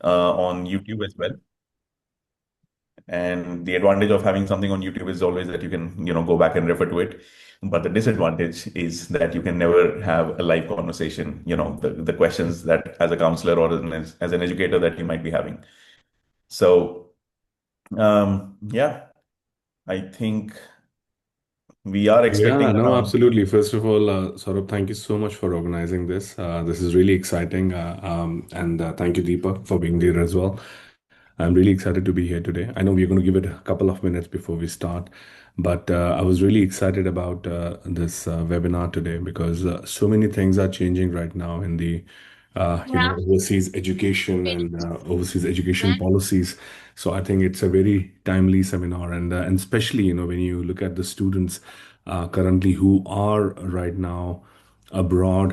on YouTube as well. And the advantage of having something on YouTube is always that you can, go back and refer to it. But the disadvantage is that you can never have a live conversation, the questions that as a counselor or as an educator that you might be having. So, yeah, I think we are Yeah, expecting no, around. absolutely. First of all, Saurabh, thank you so much for organizing this. This is really exciting. And thank you, Deepa, for being there as well. I'm really excited to be here today. I know we're going to give it a couple of minutes before we start, but I was really excited about this webinar today because so many things are changing right now in the overseas education and overseas education policies. So I think it's a very timely seminar, and especially when you look at the students currently who are right now abroad,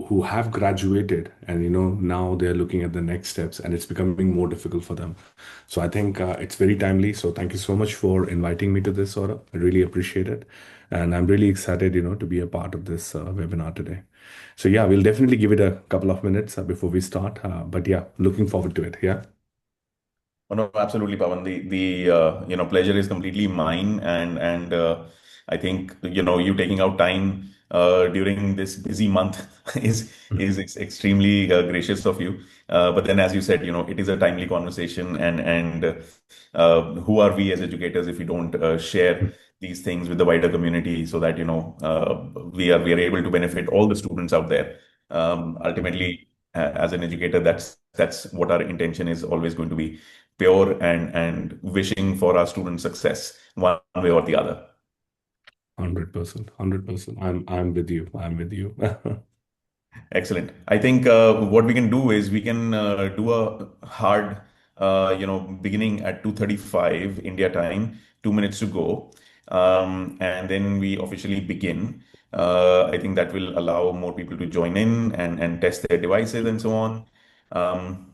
who have graduated and now they're looking at the next steps, and it's becoming more difficult for them. So I think it's very timely. So thank you so much for inviting me to this, Saurabh. I really appreciate it, and I'm really excited, to be a part of this webinar today. So yeah, we'll definitely give it a couple of minutes before we start. But yeah, looking forward to it. Yeah. Oh, no, absolutely, Pawan. The pleasure is completely mine, and I think you taking out time during this busy month is extremely gracious of you. But then, as you said, it is a timely conversation, and who are we as educators if we don't share these things with the wider community so that we are able to benefit all the students out there. Ultimately, as an educator, that's what our intention is always going to be, pure and wishing for our students' success one way or the other. 100%, 100%. I'm with you. I'm with you. Excellent. I think what we can do is we can do a hard, beginning at 2:35 India time, 2 minutes to go, and then we officially begin. I think that will allow more people to join in and test their devices and so on. Um,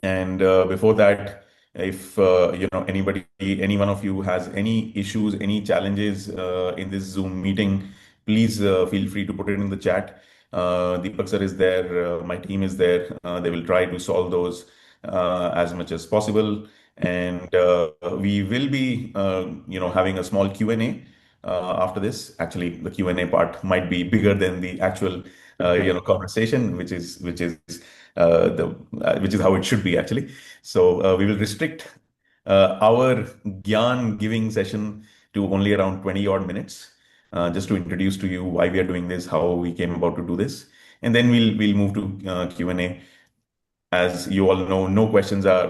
And before that, if any one of you has any issues, any challenges in this Zoom meeting, please feel free to put it in the chat. Deepak sir is there, my team is there. They will try to solve those as much as possible, and we will be, having a small Q&A after this. Actually, the Q&A part might be bigger than the actual, conversation, which is how it should be actually. So we will restrict our Gyan giving session to only around 20 odd minutes, just to introduce to you why we are doing this, how we came about to do this, and then we'll move to Q&A. As you all know, no questions are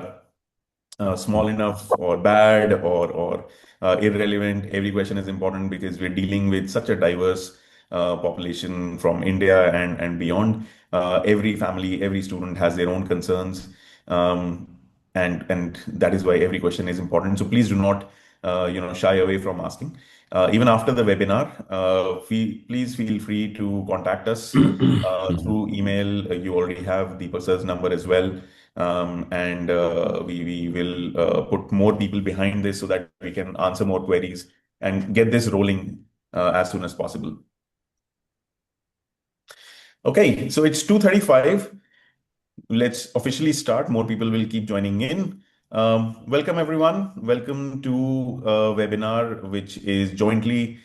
small enough or bad or irrelevant. Every question is important because we're dealing with such a diverse population from India and beyond. Every family, every student has their own concerns, um, and that is why every question is important. So please do not shy away from asking. Even after the webinar, please feel free to contact us through email. You already have Deepak sir's number as well. And we will put more people behind this so that we can answer more queries and get this rolling as soon as possible. Okay, so it's 2:35. Let's officially start. More people will keep joining in. Welcome, everyone. Welcome to a webinar, which is jointly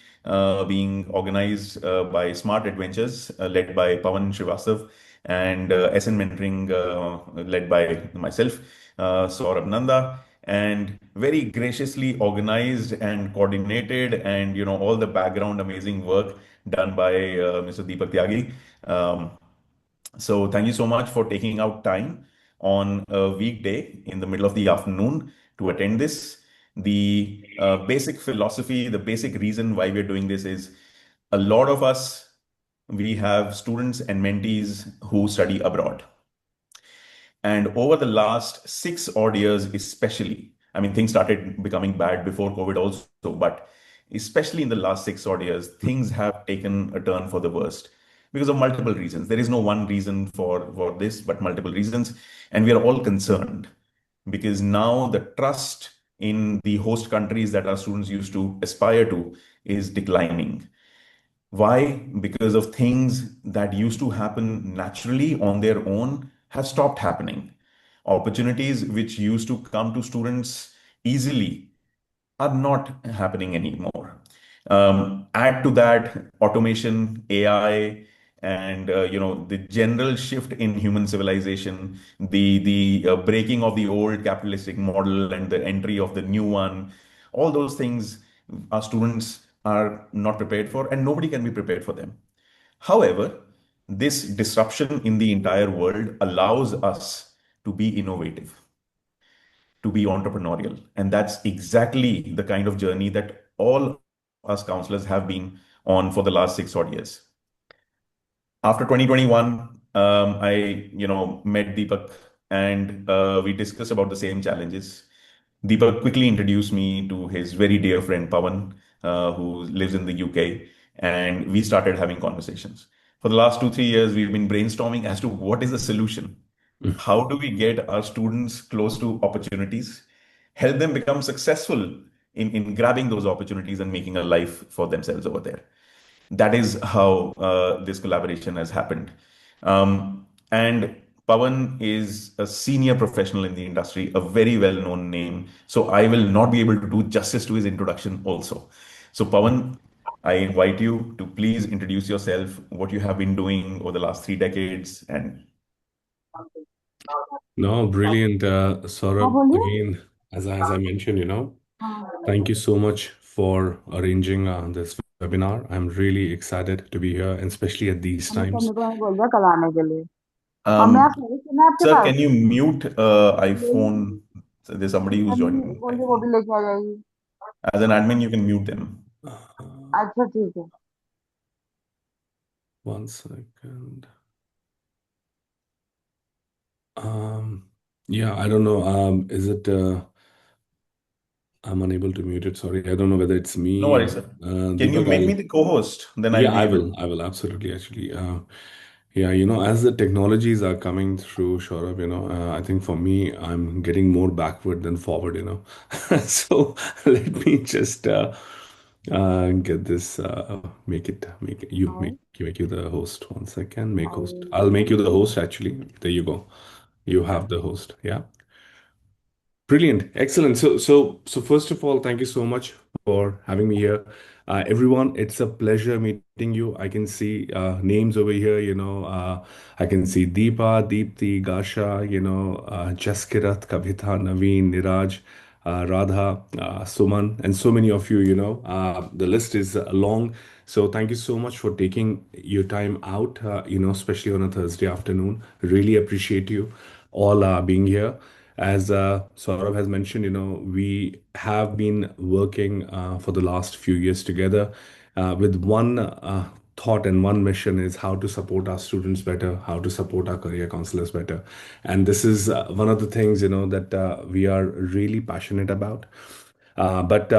being organized by Smart Adventures, led by Pawan Srivastava, and SN Mentoring, led by myself, Saurabh Nanda, and very graciously organized and coordinated, and all the background amazing work done by Mr. Deepak Tyagi. Um, so thank you so much for taking out time on a weekday in the middle of the afternoon to attend this. The basic philosophy, the basic reason why we're doing this is a lot of us, we have students and mentees who study abroad. And over the last 6 odd years, especially, I mean, things started becoming bad before COVID also, but especially in the last 6 odd years, things have taken a turn for the worst because of multiple reasons. There is no one reason for this, but multiple reasons. And we are all concerned because now the trust in the host countries that our students used to aspire to is declining. Why? Because of things that used to happen naturally on their own have stopped happening. Opportunities which used to come to students easily are not happening anymore. Add to that automation, AI, and the general shift in human civilization, the breaking of the old capitalistic model and the entry of the new one. All those things our students are not prepared for, and nobody can be prepared for them. However, this disruption in the entire world allows us to be innovative, to be entrepreneurial. And that's exactly the kind of journey that all of us counselors have been on for the last 6 odd years. After 2021, I met Deepak and we discussed about the same challenges. Deepak quickly introduced me to his very dear friend Pawan, who lives in the UK, and we started having conversations. For the last 2, 3 years, we've been brainstorming as to what is the solution. How do we get our students close to opportunities, help them become successful in grabbing those opportunities and making a life for themselves over there? That is how this collaboration has happened. And Pawan is a senior professional in the industry, a very well known name. So I will not be able to do justice to his introduction also. So, Pawan, I invite you to please introduce yourself, what you have been doing over the last 3 decades, and No, brilliant, हाँ Saurabh. बोलिए Again, as I mentioned, हाँ thank you so much for arranging this webinar. I'm really excited to be here, and especially at these मैंने times. Sunny को बोल दिया कल आने के लिए हाँ मैं um, आप मेरे सुना है आपके sir, pass can you mute ले ली iPhone? So there's somebody who's Sunny joining बोल by रही वो भी phone. लेके आ जाएगी As an admin, you can mute them. Uh, अच्छा ठीक है 1 second. Um, yeah, I don't know. Is it? I'm unable to mute it. Sorry, I don't know whether it's No me. worries, sir. Can you Deepak, make me the co-host? Then I'll yeah, be I able will. to. I will absolutely actually. Yeah, as the technologies are coming through, Saurabh, I think for me, I'm getting more backward than forward. So let me just get this. Make it. You make you the host. 1 second. Make host. I I'll make you the host. Actually, there you go. You have the host. Yeah. Brilliant. Excellent. So first of all, thank you so much for having me here. Everyone, it's a pleasure meeting you. I can see names over here, I can see Deepa, Deepti, Gasha, Jaskirat, Kavita, Naveen, Niraj, Radha, Suman, and so many of you, the list is long. So thank you so much for taking your time out, especially on a Thursday afternoon. Really appreciate you all being here. As Saurabh has mentioned, we have been working for the last few years together with one thought and one mission is how to support our students better, how to support our career counselors better. And this is one of the things, that we are really passionate about. But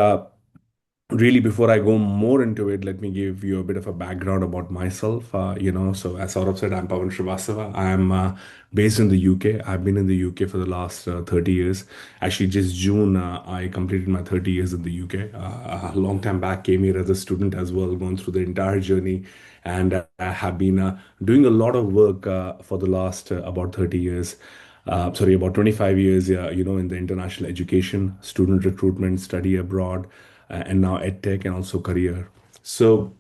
really, before I go more into it, let me give you a bit of a background about myself. So as Saurabh said, I'm Pawan Srivastava. I'm based in the UK. I've been in the UK for the last 30 years. Actually, just June, I completed my 30 years in the UK. A long time back, came here as a student as well, gone through the entire journey, and I have been doing a lot of work for the last about 30 years. Sorry, about 25 years, in the international education, student recruitment, study abroad, and now edtech and also career. So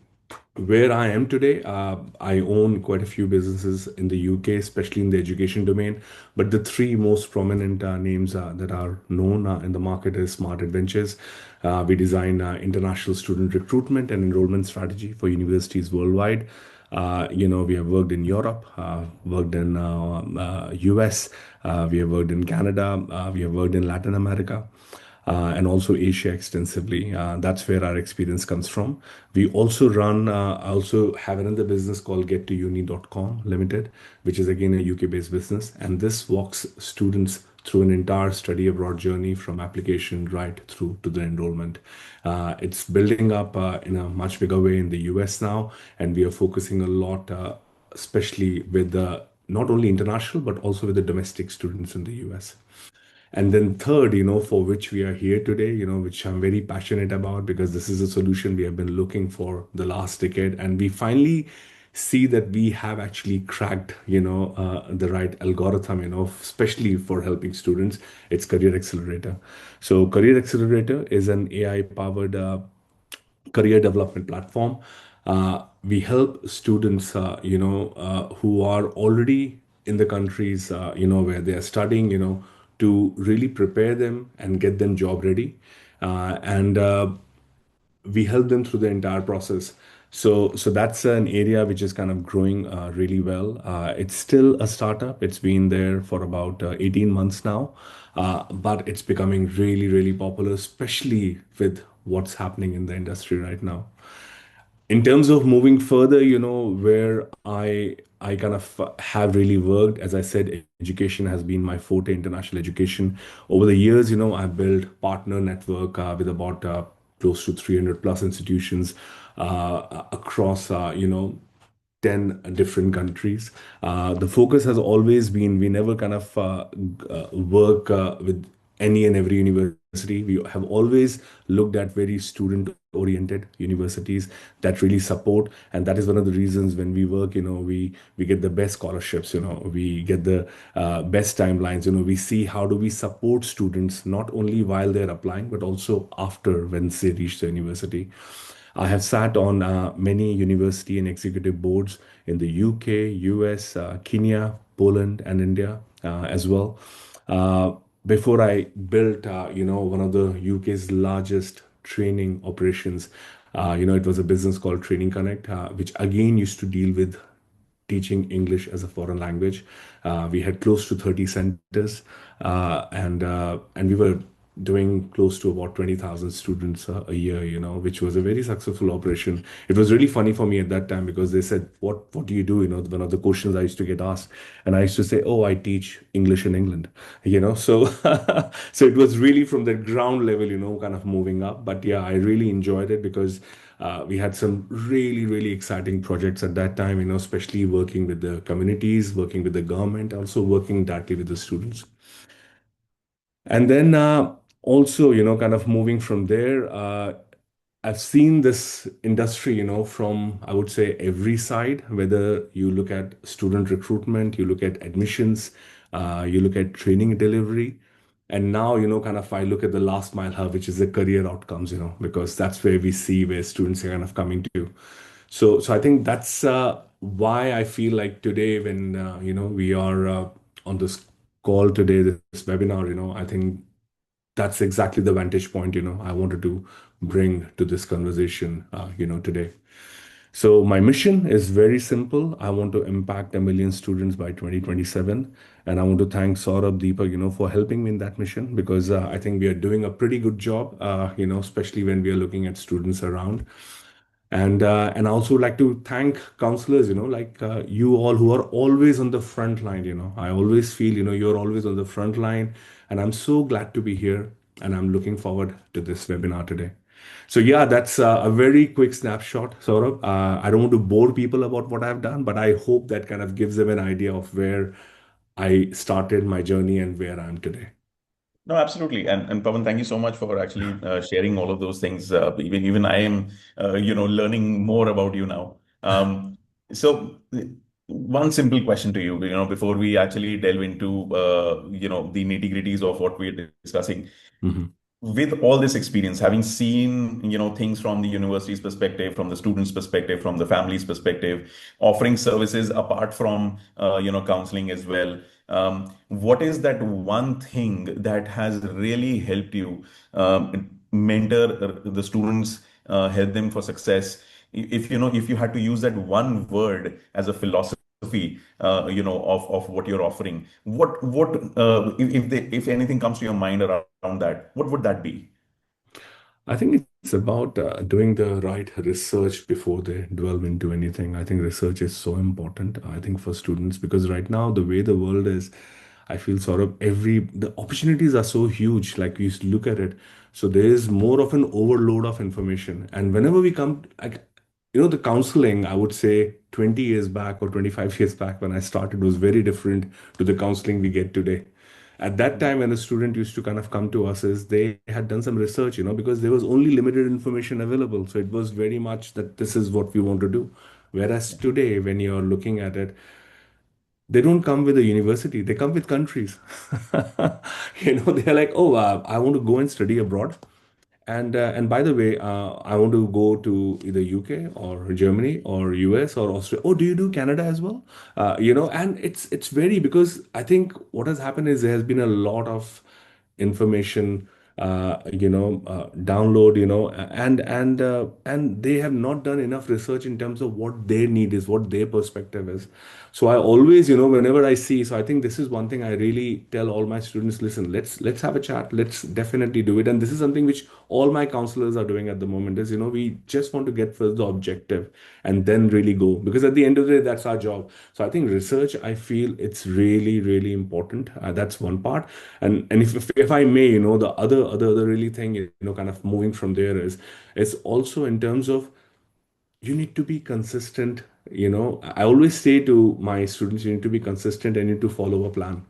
where I am today, I own quite a few businesses in the UK, especially in the education domain. But the three most prominent names that are known in the market is Smart Adventures. We design international student recruitment and enrollment strategy for universities worldwide. We have worked in Europe, worked in US, we have worked in Canada, we have worked in Latin America and also Asia extensively. That's where our experience comes from. We also I also have another business called gettouni.com Limited, which is again a UK based business. And this walks students through an entire study abroad journey from application right through to the enrollment. It's building up in a much bigger way in the US now, and we are focusing a lot, especially with the not only international but also with the domestic students in the US. And then third, for which we are here today, which I'm very passionate about because this is a solution we have been looking for the last decade. And we finally see that we have actually cracked, the right algorithm, especially for helping students. It's Career Accelerator. So Career Accelerator is an AI powered career development platform. We help students, who are already in the countries, where they are studying, to really prepare them and get them job ready. And We help them through the entire process. So that's an area which is kind of growing really well. It's still a startup. It's been there for about 18 months now, but it's becoming really, really popular, especially with what's happening in the industry right now. In terms of moving further, where I kind of have really worked, as I said, education has been my forte, international education. Over the years, I've built partner network with about close to 300 plus institutions across 10 different countries. The focus has always been, we never kind of work with any and every university. We have always looked at very student oriented universities that really support, and that is one of the reasons when we work, we get the best scholarships, we get the best timelines. We see how do we support students not only while they're applying but also after, when they reach the university. I have sat on many university and executive boards in the UK, US, Kenya, Poland, and India as well. Uh, Before I built, one of the UK's largest training operations, it was a business called Training Connect, which again used to deal with teaching English as a foreign language. We had close to 30 centers, and we were doing close to about 20,000 students a year, which was a very successful operation. It was really funny for me at that time because they said, what do you do? One of the questions I used to get asked, and I used to say, oh, I teach English in England, so so it was really from the ground level, kind of moving up. But yeah, I really enjoyed it because we had some really, really exciting projects at that time, especially working with the communities, working with the government, also working directly with the students. And then also, kind of moving from there, I've seen this industry, from, I would say, every side, whether you look at student recruitment, you look at admissions, you look at training delivery. And now, kind of, I look at the last mile hub, which is the career outcomes, because that's where we see where students are kind of coming to. So I think that's why I feel like today, when, we are on this call today, this webinar, I think that's exactly the vantage point, I wanted to bring to this conversation, today. So my mission is very simple. I want to impact 1 million students by 2027. And I want to thank Saurabh, Deepak, for helping me in that mission, because I think we are doing a pretty good job, especially when we are looking at students around. And I also like to thank counselors, like you all who are always on the front line. I always feel, you're always on the front line, and I'm so glad to be here, and I'm looking forward to this webinar today. So yeah, that's a very quick snapshot, Saurabh. I don't want to bore people about what I've done, but I hope that kind of gives them an idea of where I started my journey and where I am today. No, absolutely. And Pawan, thank you so much for actually sharing all of those things. Even I am, learning more about you now. So one simple question to you, before we actually delve into, the nitty-gritties of what we're discussing. Mhm. With all this experience, having seen, things from the university's perspective, from the students' perspective, from the family's perspective, offering services apart from, counseling as well. What is that one thing that has really helped you mentor the students, help them for success? If you had to use that one word as a philosophy, of what you're offering, what if anything comes to your mind around that, what would that be? I think it's about doing the right research before they delve into anything. I think research is so important, I think, for students, because right now, the way the world is, I feel sort of the opportunities are so huge, like we used to look at it. So there is more of an overload of information. And whenever we come, like, the counseling, I would say 20 years back or 25 years back when I started was very different to the counseling we get today. At that time, when a student used to kind of come to us, is they had done some research, because there was only limited information available. So it was very much that this is what we want to do. Whereas today, when you're looking at it, they don't come with a university, they come with countries. They're like, oh, I want to go and study abroad. And by the way, I want to go to either UK or Germany or US or Australia. Oh, do you do Canada as well? And it's very, because I think what has happened is there has been a lot of information, download, and they have not done enough research in terms of what their need is, what their perspective is. So I always, whenever I see, so I think this is one thing I really tell all my students: listen, let's have a chat, let's definitely do it. And this is something which all my counselors are doing at the moment, is, we just want to get first the objective and then really go, because at the end of the day, that's our job. So I think research, I feel it's really, really important. That's one part. And if I may, the other really thing, kind of moving from there, is it's also in terms of, you need to be consistent. I always say to my students, you need to be consistent and you need to follow a plan.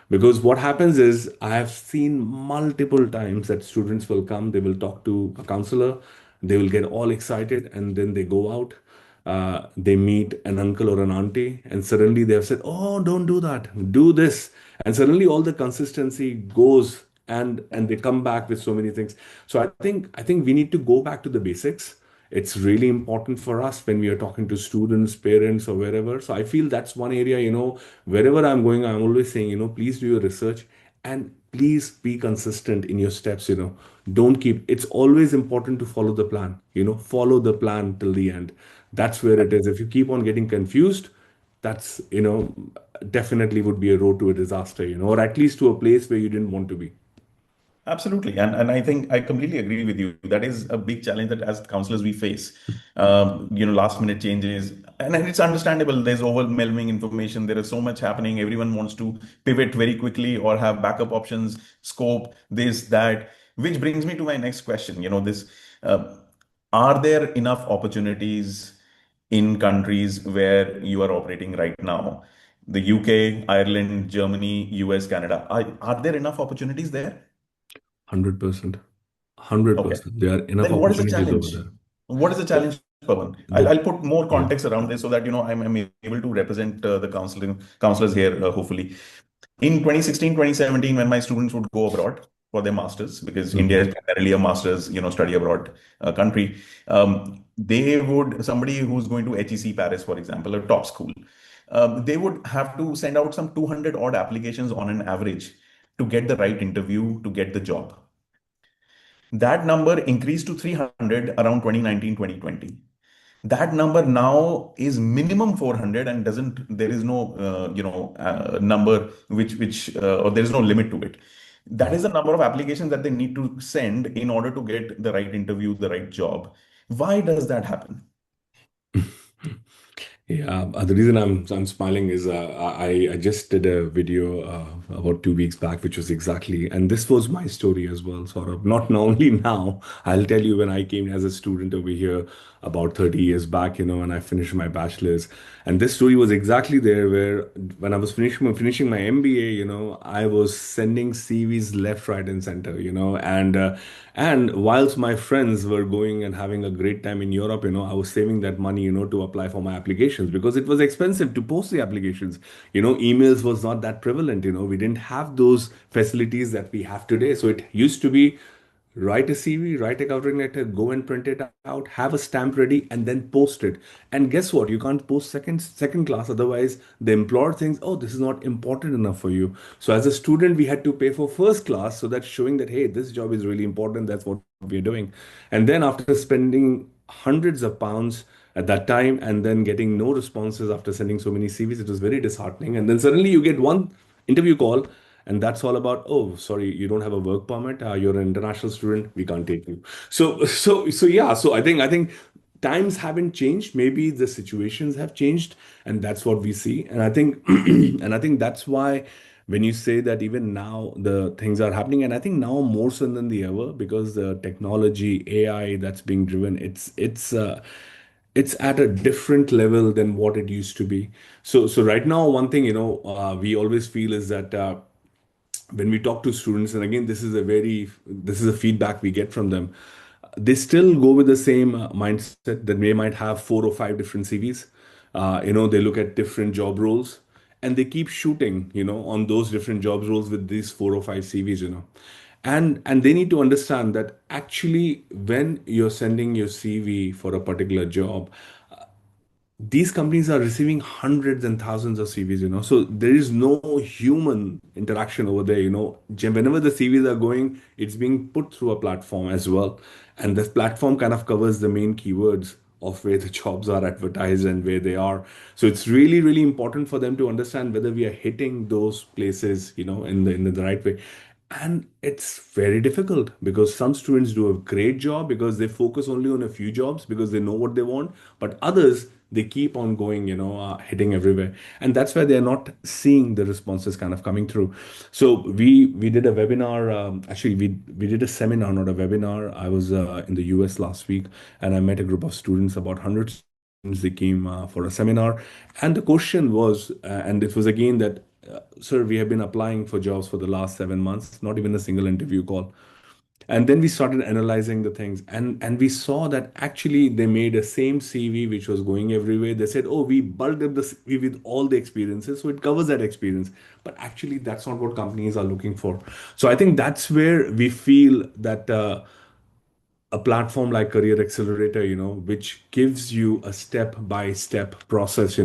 Because what happens is, I have seen multiple times that students will come, they will talk to a counselor, they will get all excited, and then they go out, they meet an uncle or an auntie, and suddenly they have said, oh, don't do that, do this. And suddenly all the consistency goes, and they come back with so many things. So I think we need to go back to the basics. It's really important for us when we are talking to students, parents, or wherever. So I feel that's one area, wherever I'm going, I'm always saying, please do your research, and please be consistent in your steps. Don't keep, it's always important to follow the plan, follow the plan till the end. That's where it is. If you keep on getting confused, that's, definitely would be a road to a disaster, or at least to a place where you didn't want to be. Absolutely. And I think I completely agree with you. That is a big challenge that as counselors we face. Last minute changes. And it's understandable. There's overwhelming information. There is so much happening. Everyone wants to pivot very quickly or have backup options, scope, this, that. Which brings me to my next question. Uh, are there enough opportunities in countries where you are operating right now? The UK, Ireland, Germany, US, Canada. Are there enough opportunities there? 100%. Okay. 100%. There are enough Then what is the opportunities over challenge? there. What is the The, challenge, Pawan? I'll the, put more yeah. context around this so that I'm able to represent the counselors here, hopefully. In 2016, 2017, when my students would go abroad for their masters, because India Mhm. is primarily a masters, study abroad country, they would, somebody who's going to HEC Paris, for example, a top school, they would have to send out some 200 odd applications on an average to get the right interview, to get the job. That number increased to 300 around 2019, 2020. That number now is minimum 400 and doesn't, there is no, number or there is no limit to it. That is the number of applications that they need to send in order to get the right interview, the right job. Why does that happen? Yeah, the reason I'm smiling is, I just did a video about 2 weeks back, which was exactly, and this was my story as well, sort of. Not only now, I'll tell you, when I came as a student over here about 30 years back, and I finished my bachelor's, and this story was exactly there, where when I was finishing my MBA, I was sending CVs left, right, and center, and whilst my friends were going and having a great time in Europe, I was saving that money, to apply for my applications, because it was expensive to post the applications. Emails was not that prevalent. We didn't have those facilities that we have today. So it used to be, write a CV, write a covering letter, go and print it out, have a stamp ready, and then post it. And guess what? You can't post second class, otherwise the employer thinks, oh, this is not important enough for you. So as a student, we had to pay for first class, so that's showing that, hey, this job is really important. That's what we're doing. And then after spending hundreds of pounds at that time, and then getting no responses after sending so many CVs, it was very disheartening. And then suddenly you get one interview call, and that's all about, oh, sorry, you don't have a work permit, you're an international student, we can't take you. So yeah, so I think times haven't changed, maybe the situations have changed, and that's what we see. And I think and I think that's why, when you say that, even now the things are happening, and I think now more so than the ever, because the technology, AI, that's being driven, it's at a different level than what it used to be. So right now, one thing, we always feel is that, when we talk to students, and again, this is a feedback we get from them, they still go with the same mindset, that they might have 4 or 5 different CVs. They look at different job roles and they keep shooting, on those different job roles with these 4 or 5 CVs. And they need to understand that actually when you're sending your CV for a particular job, these companies are receiving hundreds and thousands of CVs. So there is no human interaction over there. Whenever the CVs are going, it's being put through a platform as well. And this platform kind of covers the main keywords of where the jobs are advertised and where they are. So it's really, really important for them to understand whether we are hitting those places, in the right way. And it's very difficult because some students do a great job because they focus only on a few jobs because they know what they want, but others, they keep on going, hitting everywhere, and that's why they're not seeing the responses kind of coming through. So we did a webinar. Actually, we did a seminar, not a webinar. I was in the US last week, and I met a group of students, about 100 students. They came for a seminar, and the question was, and it was again that, sir, we have been applying for jobs for the last 7 months, not even a single interview call. And then we started analyzing the things, and we saw that actually they made a same CV which was going everywhere. They said, oh, we bulked up the CV with all the experiences, so it covers that experience. But actually that's not what companies are looking for. So I think that's where we feel that a platform like Career Accelerator, which gives you a step by step process.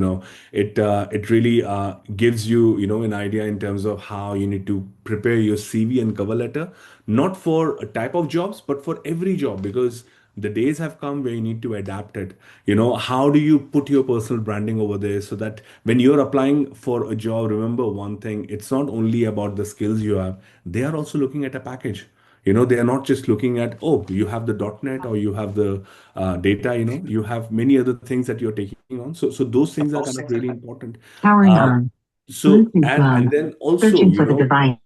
It really gives you, an idea in terms of how you need to prepare your CV and cover letter, not for a type of jobs, but for every job, because the days have come where you need to adapt it. How do you put your personal branding over there so that when you're applying for a job, remember one thing, it's not only about the skills you have, they are also looking at a package. They are not just looking at, oh, you have the .NET or you have the data. You have many other things that you're taking on. So those things are kind of really important. Powering on. So Bluetooth and mode. then also, Searching for the device.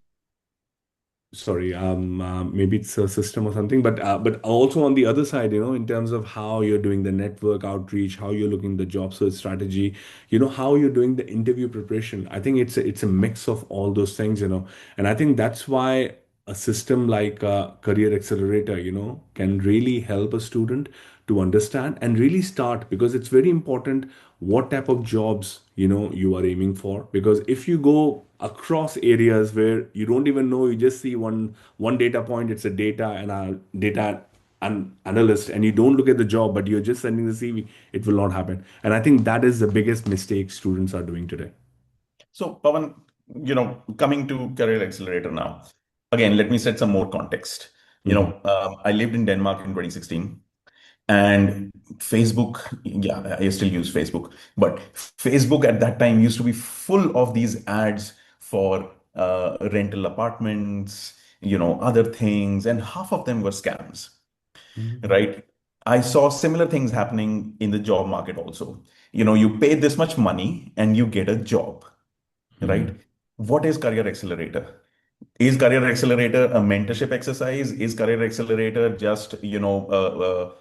sorry, maybe it's a system or something, but also on the other side, in terms of how you're doing the network outreach, how you're looking the job search strategy, how you're doing the interview preparation. I think it's a mix of all those things. And I think that's why a system like Career Accelerator, can really help a student to understand and really start, because it's very important what type of jobs you are aiming for. Because if you go across areas where you don't even know, you just see one data point, it's a data and a data an analyst, and you don't look at the job but you're just sending the CV, it will not happen. And I think that is the biggest mistake students are doing today. So, Pawan, coming to Career Accelerator now, again, let me set some more context. Mhm. I lived in Denmark in 2016, and Facebook, yeah, I still use Facebook, but Facebook at that time used to be full of these ads for rental apartments, other things, and half of them were scams, Mhm. right? I saw similar things happening in the job market also. You pay this much money and you get a job, right? Mhm. What is Career Accelerator? Is Career Accelerator a mentorship exercise? Is Career Accelerator just,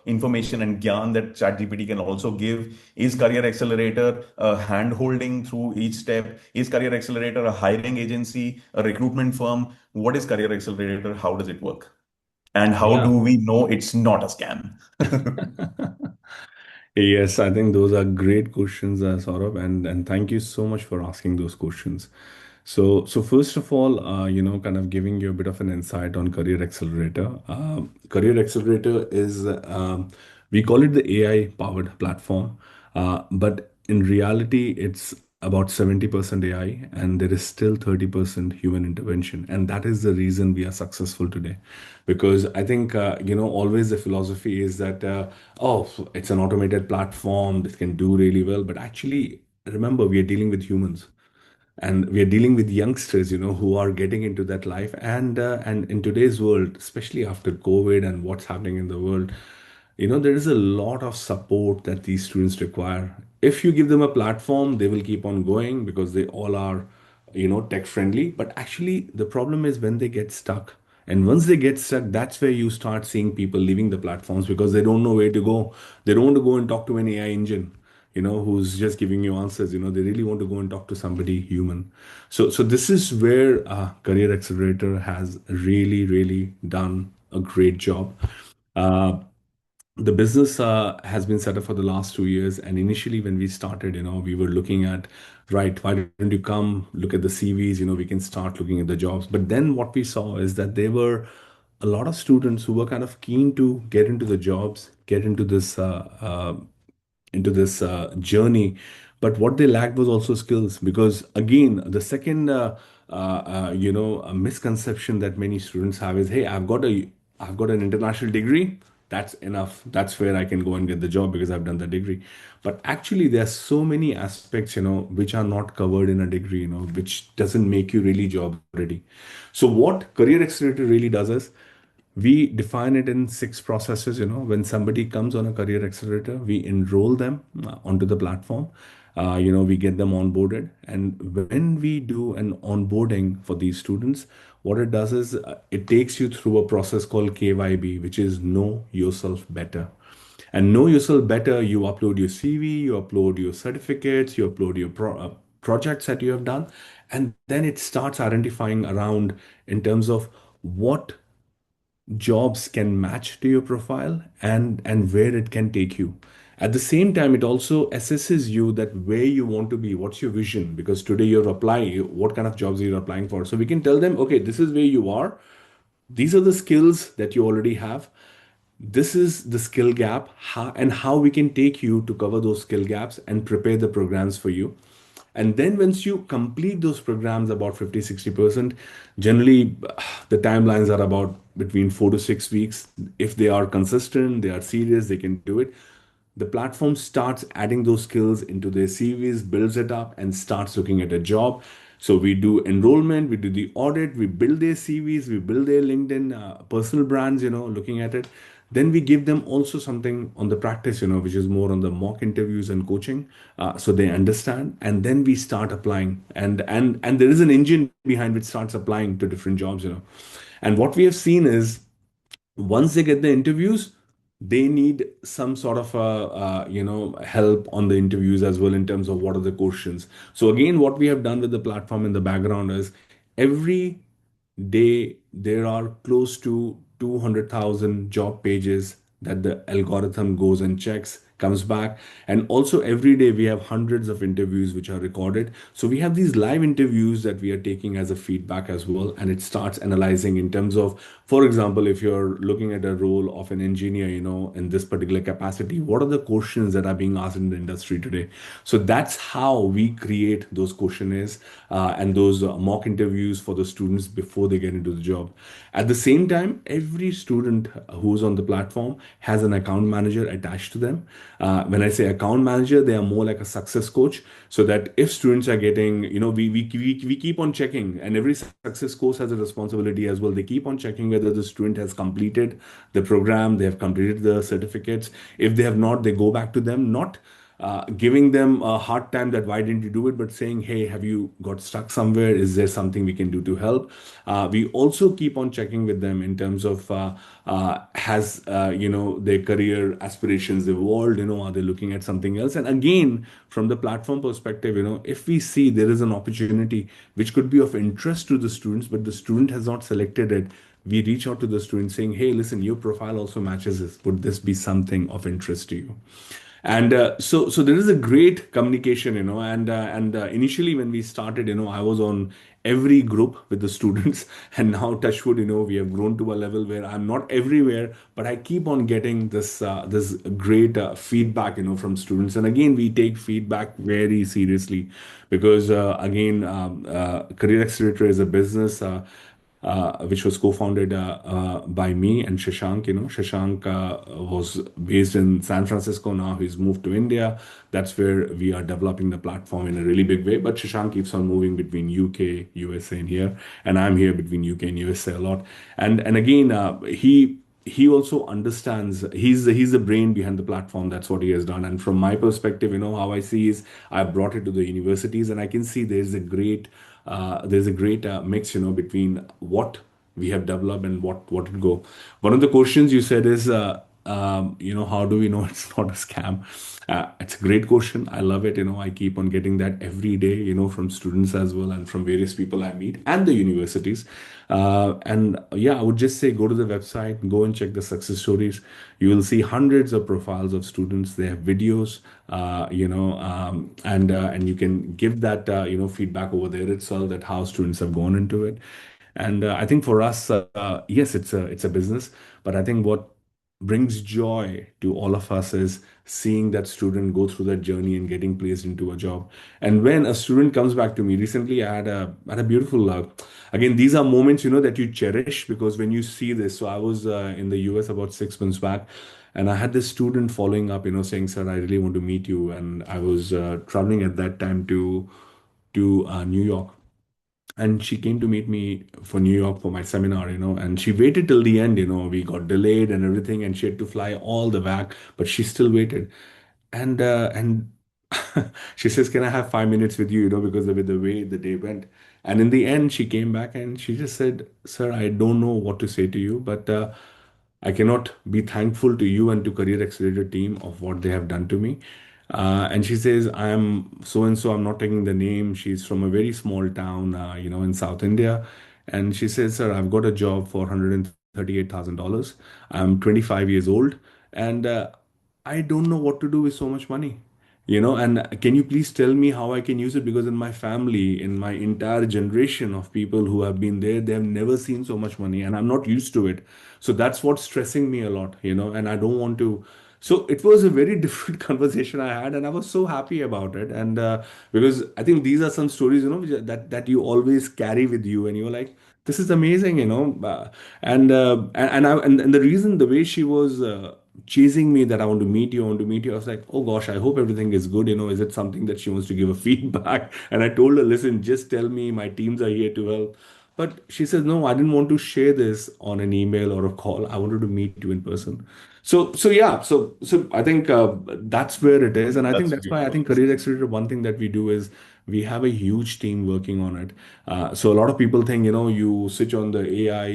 information and gyan that ChatGPT can also give? Is Career Accelerator a hand holding through each step? Is Career Accelerator a hiring agency, a recruitment firm? What is Career Accelerator? How does it work? And how Yeah. do we know it's not a scam? Yes, I think those are great questions, Saurabh, and thank you so much for asking those questions. So first of all, kind of giving you a bit of an insight on Career Accelerator. Career Accelerator is, we call it the AI powered platform, but in reality, it's about 70% AI, and there is still 30% human intervention, and that is the reason we are successful today. Because I think, always the philosophy is that, oh, it's an automated platform that can do really well, but actually, remember, we are dealing with humans, and we are dealing with youngsters, who are getting into that life. And in today's world, especially after COVID and what's happening in the world, there is a lot of support that these students require. If you give them a platform, they will keep on going because they all are, tech friendly. But actually, the problem is when they get stuck. And once they get stuck, that's where you start seeing people leaving the platforms because they don't know where to go. They don't want to go and talk to an AI engine, who's just giving you answers. They really want to go and talk to somebody human. So this is where Career Accelerator has really, really done a great job. Uh, the business has been set up for the last 2 years. And initially, when we started, we were looking at, right, why don't you come look at the CVs? We can start looking at the jobs. But then what we saw is that there were a lot of students who were kind of keen to get into the jobs, get into this journey. But what they lacked was also skills, because again, the second a misconception that many students have is, hey, I've got an international degree. That's enough. That's where I can go and get the job because I've done the degree. But actually, there are so many aspects, which are not covered in a degree, which doesn't make you really job ready. So what Career Accelerator really does is, we define it in 6 processes. When somebody comes on a career accelerator, we enroll them onto the platform. We get them onboarded, and when we do an onboarding for these students, what it does is, it takes you through a process called KYB, which is know yourself better. And know yourself better, you upload your CV, you upload your certificates, you upload your projects that you have done, and then it starts identifying around in terms of what jobs can match to your profile, and where it can take you. At the same time, it also assesses you that where you want to be, what's your vision, because today you're applying, what kind of jobs you're applying for. So we can tell them, okay, this is where you are, these are the skills that you already have, this is the skill gap, and how we can take you to cover those skill gaps and prepare the programs for you. And then once you complete those programs, about 50-60%, generally the timelines are about between 4 to 6 weeks. If they are consistent, they are serious, they can do it. The platform starts adding those skills into their CVs, builds it up, and starts looking at a job. So we do enrollment, we do the audit, we build their CVs, we build their LinkedIn personal brands, looking at it. Then we give them also something on the practice, which is more on the mock interviews and coaching, so they understand. And then we start applying, and there is an engine behind which starts applying to different jobs. And what we have seen is, once they get the interviews, they need some sort of help on the interviews as well, in terms of what are the questions. So again, what we have done with the platform in the background is, every day there are close to 200,000 job pages that the algorithm goes and checks, comes back. And also every day we have hundreds of interviews which are recorded. So we have these live interviews that we are taking as a feedback as well, and it starts analyzing in terms of, for example, if you're looking at a role of an engineer, in this particular capacity, what are the questions that are being asked in the industry today? So that's how we create those questionnaires and those mock interviews for the students before they get into the job. At the same time, every student who's on the platform has an account manager attached to them. When I say account manager, they are more like a success coach, so that if students are getting, we keep on checking, and every success coach has a responsibility as well. They keep on checking whether the student has completed the program, they have completed the certificates. If they have not, they go back to them, not giving them a hard time that why didn't you do it, but saying, hey, have you got stuck somewhere? Is there something we can do to help? We also keep on checking with them in terms of, has their career aspirations evolved? Are they looking at something else? And again, from the platform perspective, if we see there is an opportunity which could be of interest to the students, but the student has not selected it, we reach out to the student saying, hey, listen, your profile also matches this. Would this be something of interest to you? And so there is a great communication, and initially when we started, I was on every group with the students, and now touchwood, we have grown to a level where I'm not everywhere, but I keep on getting this great feedback, from students. And again, we take feedback very seriously, because again, Career Accelerator is a business which was co-founded by me and Shashank. Shashank was based in San Francisco. Now he's moved to India. That's where we are developing the platform in a really big way. But Shashank keeps on moving between UK, USA, and here, and I'm here between UK and USA a lot. And again, he also understands. He's the brain behind the platform. That's what he has done. And from my perspective, how I see is, I brought it to the universities, and I can see there's a great mix, between what we have developed and what would go. One of the questions you said is, how do we know it's not a scam? It's a great question. I love it. I keep on getting that every day, from students as well and from various people I meet and the universities. And yeah, I would just say go to the website, go and check the success stories. You will see hundreds of profiles of students. They have videos, and you can give that feedback over there itself, that how students have gone into it. And I think for us, yes, it's a business, but I think what brings joy to all of us is seeing that student go through that journey and getting placed into a job. And when a student comes back to me recently, I had a beautiful again, these are moments that you cherish, because when you see this. So I was in the US about 6 months back, and I had this student following up, saying, "Sir, I really want to meet you." And I was traveling at that time to New York, and she came to meet me for New York for my seminar, and she waited till the end. We got delayed and everything, and she had to fly all the back, but she still waited. And she says, "Can I have 5 minutes with you?" Because of the way the day went. And in the end, she came back and she just said, "Sir, I don't know what to say to you, but I cannot be thankful to you and to Career Accelerator team of what they have done to me." And she says, "I am so and so. I'm not taking the name. She's from a very small town, in South India." And she says, "Sir, I've got a job for $138,000. I'm 25 years old, and I don't know what to do with so much money. And can you please tell me how I can use it? Because in my family, in my entire generation of people who have been there, they have never seen so much money, and I'm not used to it. So that's what's stressing me a lot, and I don't want to." So it was a very different conversation I had, and I was so happy about it. And because I think these are some stories, that you always carry with you, and you're like, "This is amazing," and the reason, the way she was chasing me, that I want to meet you, I want to meet you. I was like, "Oh gosh, I hope everything is good. Is it something that she wants to give a feedback?" And I told her, "Listen, just tell me. My teams are here to help." But she says, "No, I didn't want to share this on an email or a call. I wanted to meet you in person." So yeah, so I think that's where it is, and I think That's that's why I beautiful. think Career Accelerator. One thing that we do is we have a huge team working on it. So a lot of people think, you switch on the AI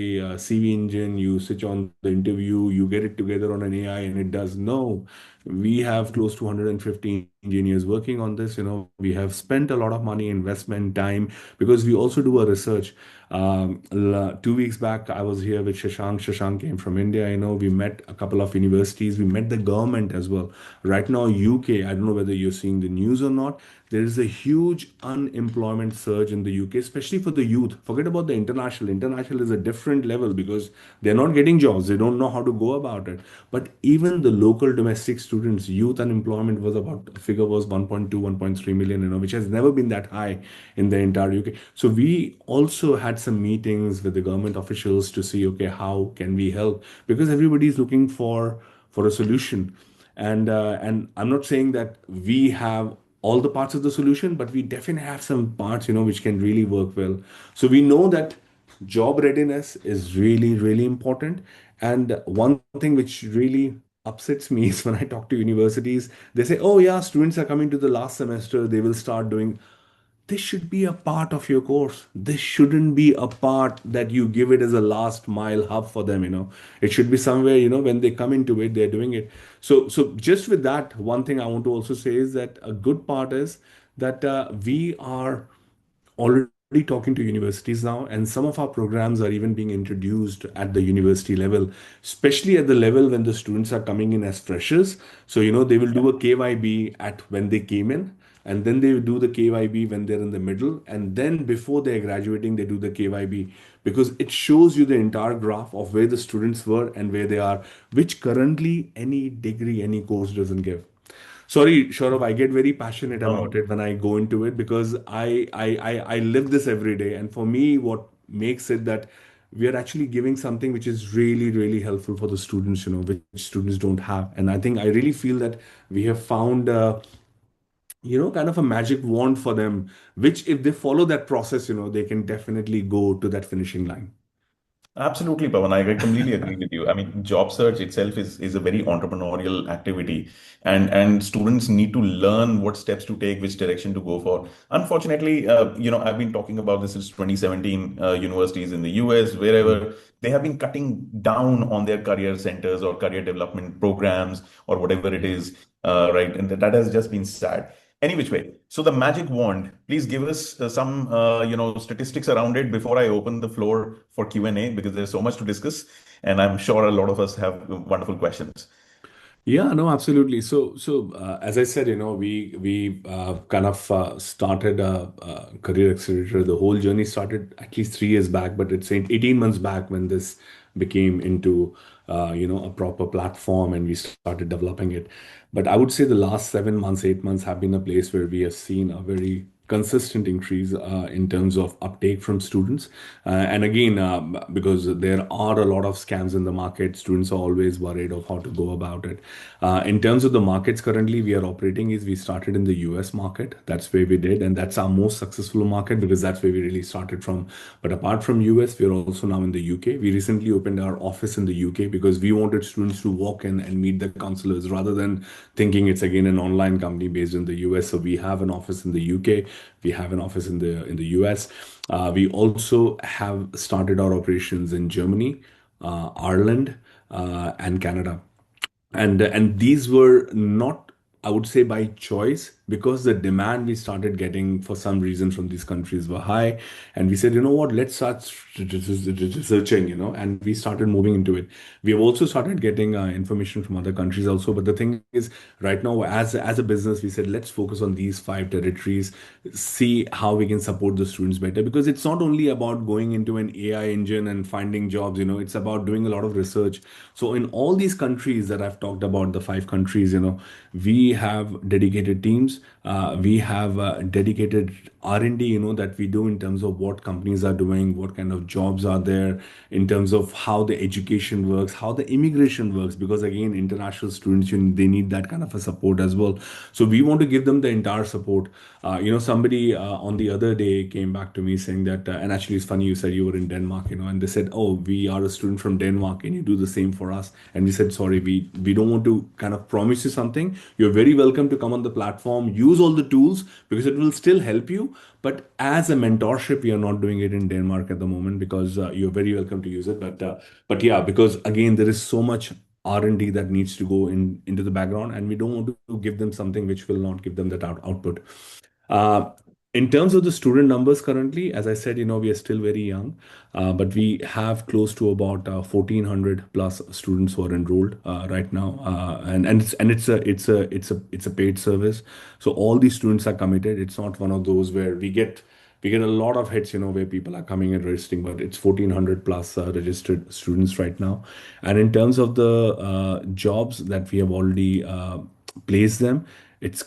CV engine, you switch on the interview, you get it together on an AI, and it does. No, we have close to 150 engineers working on this. We have spent a lot of money, investment, time, because we also do a research. 2 weeks back, I was here with Shashank. Shashank came from India. We met a couple of universities. We met the government as well. Right now, UK, I don't know whether you're seeing the news or not. There is a huge unemployment surge in the UK, especially for the youth. Forget about the international. International is a different level because they're not getting jobs. They don't know how to go about it. But even the local domestic students, youth unemployment was about, figure was 1.2, 1.3 million, which has never been that high in the entire UK. So we also had some meetings with the government officials to see, okay, how can we help? Because everybody is looking for a solution. And I'm not saying that we have all the parts of the solution, but we definitely have some parts, which can really work well. So we know that job readiness is really, really important. And one thing which really upsets me is when I talk to universities, they say, "Oh yeah, students are coming to the last semester, they will start doing." This should be a part of your course. This shouldn't be a part that you give it as a last mile hub for them. It should be somewhere, when they come into it, they're doing it. So just with that, one thing I want to also say is that a good part is that we are already talking to universities now, and some of our programs are even being introduced at the university level, especially at the level when the students are coming in as freshers. So they will do a KYB at when they came in, and then they do the KYB when they're in the middle, and then before they're graduating they do the KYB, because it shows you the entire graph of where the students were and where they are, which currently any degree, any course doesn't give. Sorry, Saurabh, I get very passionate No, about no. it when I go into it, because I live this every day. And for me, what makes it that we are actually giving something which is really, really helpful for the students, which students don't have. And I think I really feel that we have found, kind of a magic wand for them, which if they follow that process, they can definitely go to that finishing line. Absolutely, Pawan. I completely agree with you. I mean, job search itself is a very entrepreneurial activity, and students need to learn what steps to take, which direction to go for. Unfortunately, I've been talking about this since 2017. Universities in the US, wherever they have been cutting down on their career centers or career development programs or whatever it is, right? And that has just been sad. Any which way. So the magic wand, please give us some statistics around it before I open the floor for Q&A, because there's so much to discuss, and I'm sure a lot of us have wonderful questions. Yeah, no, absolutely. So as I said, we kind of started a career accelerator. The whole journey started at least 3 years back, but it's 18 months back when this became into a proper platform and we started developing it. But I would say the last 7 months, 8 months have been a place where we have seen a very consistent increase in terms of uptake from students. And again, because there are a lot of scams in the market, students are always worried of how to go about it. In terms of the markets currently we are operating is we started in the US market. That's where we did, and that's our most successful market because that's where we really started from. But apart from US, we're also now in the UK. We recently opened our office in the UK because we wanted students to walk in and meet the counselors rather than thinking it's again an online company based in the US. So we have an office in the UK, we have an office in the US. We also have started our operations in Germany, Ireland, and Canada. And these were not, I would say, by choice, because the demand we started getting for some reason from these countries were high, and we said, you know what, let's start researching, and we started moving into it. We have also started getting information from other countries also, but the thing is, right now, as a business, we said let's focus on these 5 territories, see how we can support the students better, because it's not only about going into an AI engine and finding jobs, it's about doing a lot of research. So in all these countries that I've talked about, the 5 countries, we have dedicated teams. We have dedicated R&D, that we do in terms of what companies are doing, what kind of jobs are there, in terms of how the education works, how the immigration works, because again, international students, they need that kind of a support as well. So we want to give them the entire support. Somebody on the other day came back to me saying that, and actually it's funny you said you were in Denmark, and they said, oh, we are a student from Denmark, can you do the same for us? And we said, sorry, we don't want to kind of promise you something. You're very welcome to come on the platform, use all the tools because it will still help you. But as a mentorship, we are not doing it in Denmark at the moment because you're very welcome to use it. But yeah, because again, there is so much R&D that needs to go into the background, and we don't want to give them something which will not give them that output. Uh, in terms of the student numbers currently, as I said, we are still very young, but we have close to about 1,400 plus students who are enrolled right now, and it's a paid service. So all these students are committed. It's not one of those where we get a lot of hits, where people are coming and registering, but it's 1,400 plus registered students right now. And in terms of the jobs that we have already placed them, it's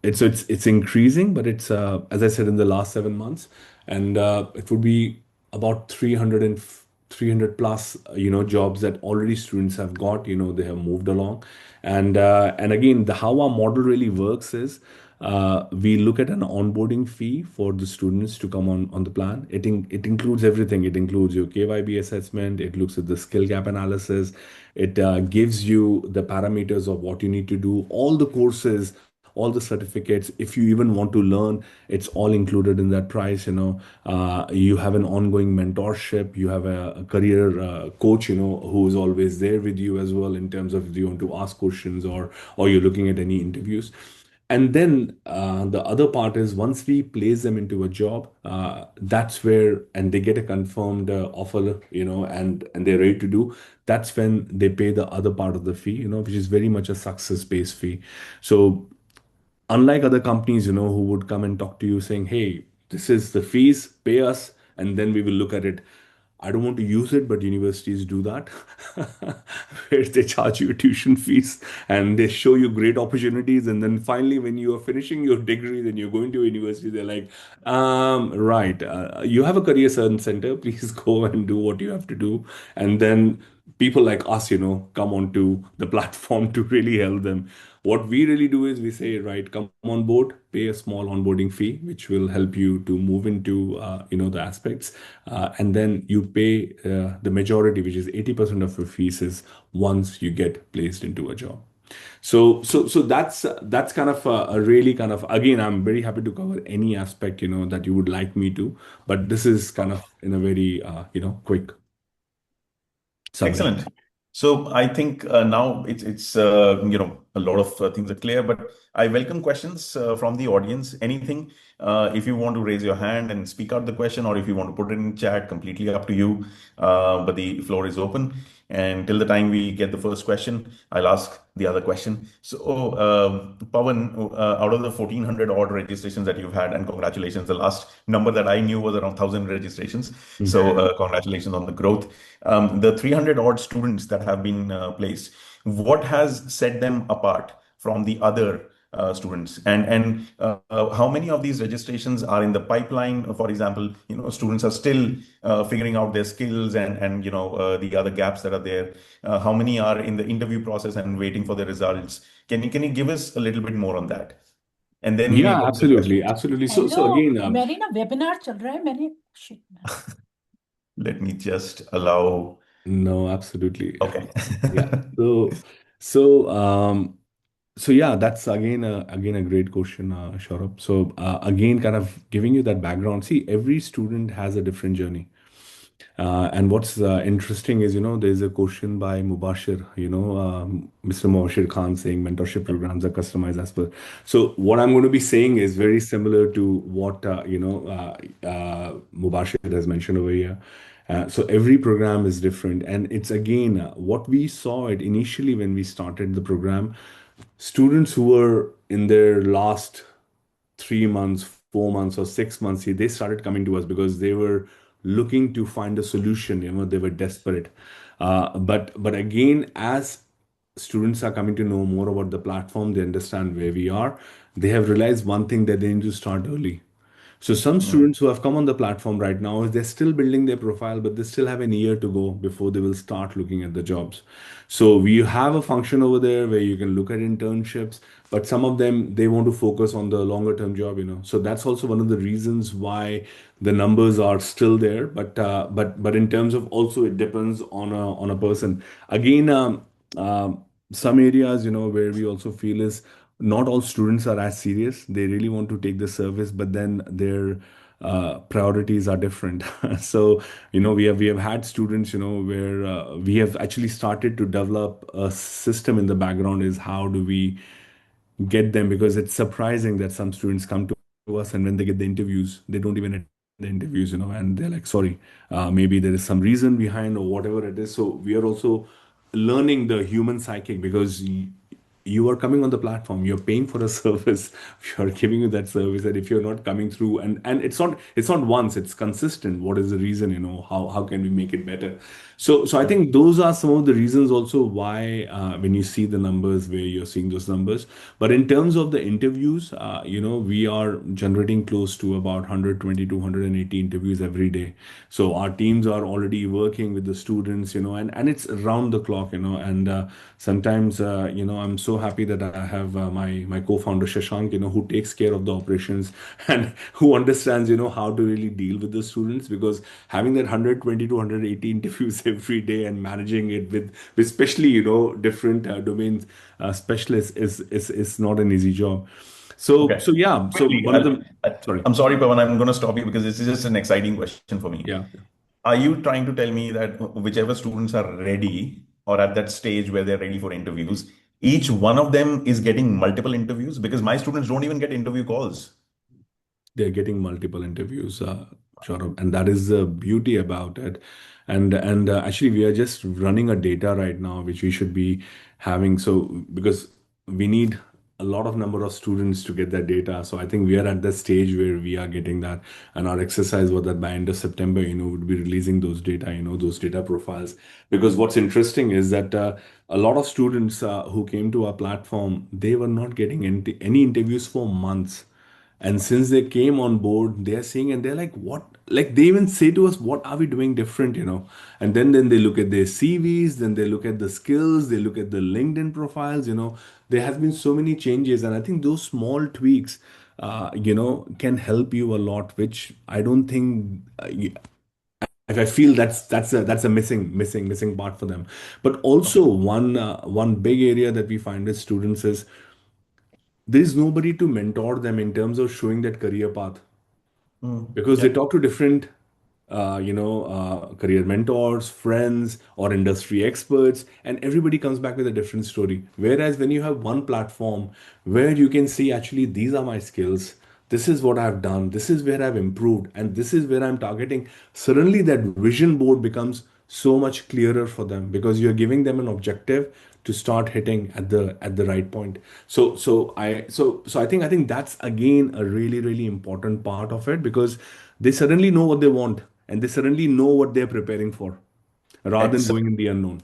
it's increasing, but it's as I said, in the last 7 months, and it would be about 300 plus jobs that already students have got. They have moved along, and again, the how our model really works is, we look at an onboarding fee for the students to come on the plan. It includes everything. It includes your KYB assessment. It looks at the skill gap analysis. It gives you the parameters of what you need to do, all the courses, all the certificates. If you even want to learn, it's all included in that price. You have an ongoing mentorship. You have a career coach, who is always there with you as well, in terms of if you want to ask questions, or you're looking at any interviews. And then the other part is, once we place them into a job, that's where, and they get a confirmed offer, and they're ready to do. That's when they pay the other part of the fee, which is very much a success-based fee. So unlike other companies, who would come and talk to you saying, hey, this is the fees, pay us, and then we will look at it. I don't want to use it, but universities do that, where they charge you tuition fees and they show you great opportunities. And then finally, when you are finishing your degree, then you're going to university, they're like, right, you have a career center, please go and do what you have to do. And then people like us, come onto the platform to really help them. What we really do is we say, right, come on board, pay a small onboarding fee, which will help you to move into, the aspects. And then you pay the majority, which is 80% of your fees is once you get placed into a job. So that's kind of a really kind of, again, I'm very happy to cover any aspect, that you would like me to, but this is kind of in a very, quick summary. Excellent. So I think now it's a lot of things are clear, but I welcome questions from the audience. Anything, if you want to raise your hand and speak out the question, or if you want to put it in chat, completely up to you. But the floor is open. And till the time we get the first question, I'll ask the other question. So, Pawan, out of the 1,400 odd registrations that you've had, and congratulations, the last number that I knew was around 1,000 registrations. So, congratulations on the growth. The 300 odd students that have been placed, what has set them apart from the other students, and how many of these registrations are in the pipeline? For example, students are still figuring out their skills and the other gaps that are there. How many are in the interview process and waiting for the results? Can you give us a little bit more on that, and then we'll Yeah, go to the absolutely, questions. absolutely. So again, मेरी ना webinar चल रहा है मैंने shit man. Let me just allow. no, absolutely. Okay. Yeah. So yeah, that's again a great question, Saurabh. So again, kind of giving you that background. See, every student has a different journey. And what's interesting is, there's a question by Mubashir, Mr. Mubashir Khan saying mentorship programs are customized as per. So what I'm going to be saying is very similar to what, Mubashir has mentioned over here. So every program is different. And it's again, what we saw it initially when we started the program, students who were in their last 3 months, 4 months, or 6 months, they started coming to us because they were looking to find a solution. They were desperate. But again, as students are coming to know more about the platform, they understand where we are. They have realized one thing, that they need to start early. So some Mm. students who have come on the platform right now, they're still building their profile, but they still have an year to go before they will start looking at the jobs. So we have a function over there where you can look at internships, but some of them, they want to focus on the longer term job. So that's also one of the reasons why the numbers are still there. But in terms of, also it depends on a person. Again, some areas, where we also feel is not all students are as serious. They really want to take the service, but then their priorities are different. So, we have had students, where we have actually started to develop a system in the background, is how do we get them, because it's surprising that some students come to us, and when they get the interviews, they don't even attend the interviews, and they're like, sorry, maybe there is some reason behind, or whatever it is. So we are also learning the human psychic, because you are coming on the platform, you're paying for a service, we are giving you that service, and if you're not coming through, and it's not once, it's consistent. What is the reason? How can we make it better? So I think those are some of the reasons also why, when you see the numbers, where you're seeing those numbers. But in terms of the interviews, we are generating close to about 120 to 180 interviews every day. So our teams are already working with the students, and it's around the clock, and sometimes, I'm so happy that I have my co-founder Shashank, who takes care of the operations and who understands, how to really deal with the students, because having that 120 to 180 interviews every day and managing it with especially, different domains specialists is not an easy job. Okay. So yeah, so Quickly, one of the, sorry. I'm sorry, Pawan, I'm going to stop you because this is just an exciting question for me. Yeah. Are you trying to tell me that whichever students are ready or at that stage where they're ready for interviews, each one of them is getting multiple interviews? Because my students don't even get interview calls. They're getting multiple interviews, Saurabh, and that is the beauty about it. And actually, we are just running a data right now, which we should be having. So because we need a lot of number of students to get that data, so I think we are at the stage where we are getting that, and our exercise was that by end of September, would be releasing those data, those data profiles. Because what's interesting is that a lot of students who came to our platform, they were not getting any interviews for months. And since they came on board, they're seeing and they're like, what? Like they even say to us, what are we doing different, And then they look at their CVs, then they look at the skills, they look at the LinkedIn profiles, There has been so many changes, and I think those small tweaks, can help you a lot, which I don't think. I feel that's a missing part for them. But also one big area that we find with students is there is nobody to mentor them in terms of showing that career path, because they Yeah. talk to different career mentors, friends, or industry experts, and everybody comes back with a different story. Whereas when you have one platform where you can see, actually, these are my skills, this is what I've done, this is where I've improved, and this is where I'm targeting, suddenly that vision board becomes so much clearer for them, because you're giving them an objective to start hitting at the right point. So I think that's again a really important part of it, because they suddenly know what they want, and they suddenly know what they're preparing for, rather than going Excellent. in the unknown.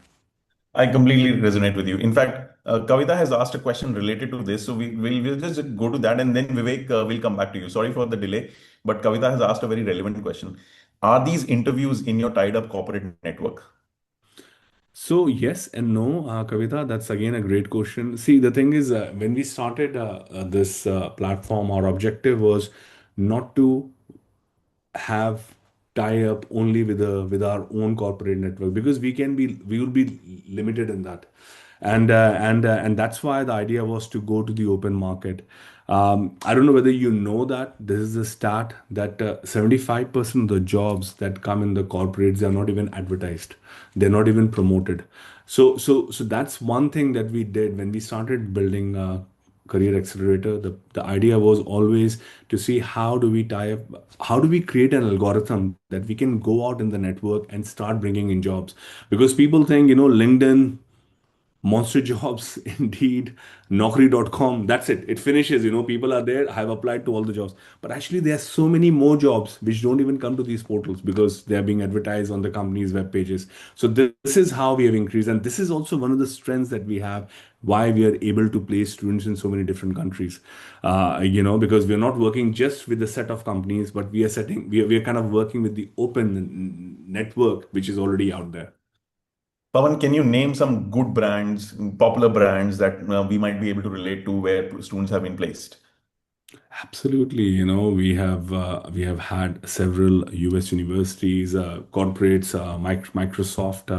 I completely resonate with you. In fact, Kavita has asked a question related to this, so we'll just go to that, and then Vivek will come back to you. Sorry for the delay, but Kavita has asked a very relevant question. Are these interviews in your tied up corporate network? So yes and no, Kavita, that's again a great question. See, the thing is, when we started this platform, our objective was not to have tie up only with our own corporate network, because we will be limited in that. And that's why the idea was to go to the open market. I don't know whether you know that this is a stat that 75% of the jobs that come in the corporates, they're not even advertised, they're not even promoted. So that's one thing that we did when we started building career accelerator. The idea was always to see how do we tie up, how do we create an algorithm that we can go out in the network and start bringing in jobs. Because people think, LinkedIn, Monster Jobs, Indeed, Naukri.com, that's it. It finishes. People are there. I've applied to all the jobs. But actually, there are so many more jobs which don't even come to these portals, because they are being advertised on the company's web pages. So this is how we have increased. And this is also one of the strengths that we have, why we are able to place students in so many different countries. Because we're not working just with a set of companies, but we are kind of working with the open network, which is already out there. Pawan, can you name some good brands, popular brands that we might be able to relate to where students have been placed? Absolutely. We have had several U.S. universities, corporates, Microsoft,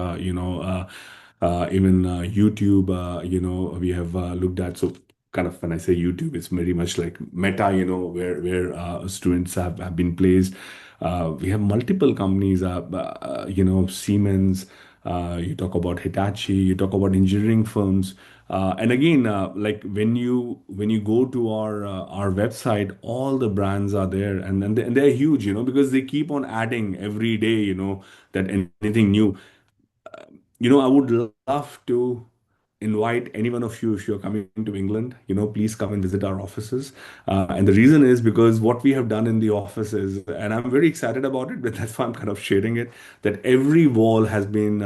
even YouTube. We have looked at. So kind of when I say YouTube, it's very much like Meta. Where students have been placed. We have multiple companies. Siemens. You talk about Hitachi. You talk about engineering firms. And again, like when you go to our website, all the brands are there, and they're huge, because they keep on adding every day, that anything new. I would love to invite any one of you, if you're coming to England, please come and visit our offices. And the reason is because what we have done in the offices, and I'm very excited about it, but that's why I'm kind of sharing it, that every wall has been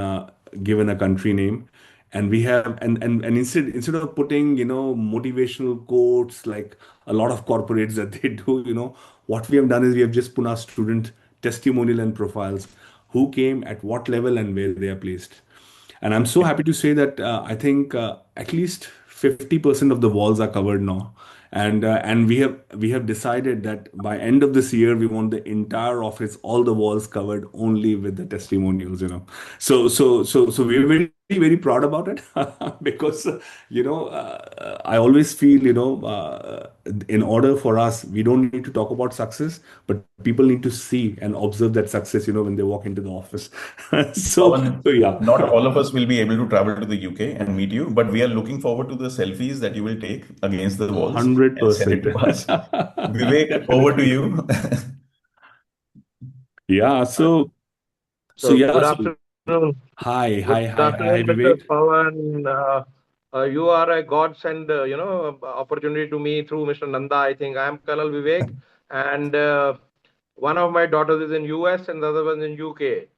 given a country name. And we have, and instead of putting, motivational quotes like a lot of corporates that they do, what we have done is we have just put our student testimonial and profiles, who came at what level and where they are placed. And I'm so happy to say that I think at least 50% of the walls are covered now. And we have decided that by end of this year we want the entire office, all the walls covered only with the testimonials. So we're very proud about it because I always feel in order for us, we don't need to talk about success, but people need to see and observe that success when they walk into the office. so Pawan, so yeah. not all of us will be able to travel to the UK and meet you, but we are looking forward to the selfies that you will take against the walls and send it 100%. to us. Vivek, over to you. Yeah. Uh, So So yeah. good So afternoon. hi, Good hi, hi, hi, afternoon, Mr. Vivek. Pawan. You are a godsend, opportunity to me through Mr. Nanda. I think I am Colonel Vivek, and one of my daughters is in US and the other one in UK.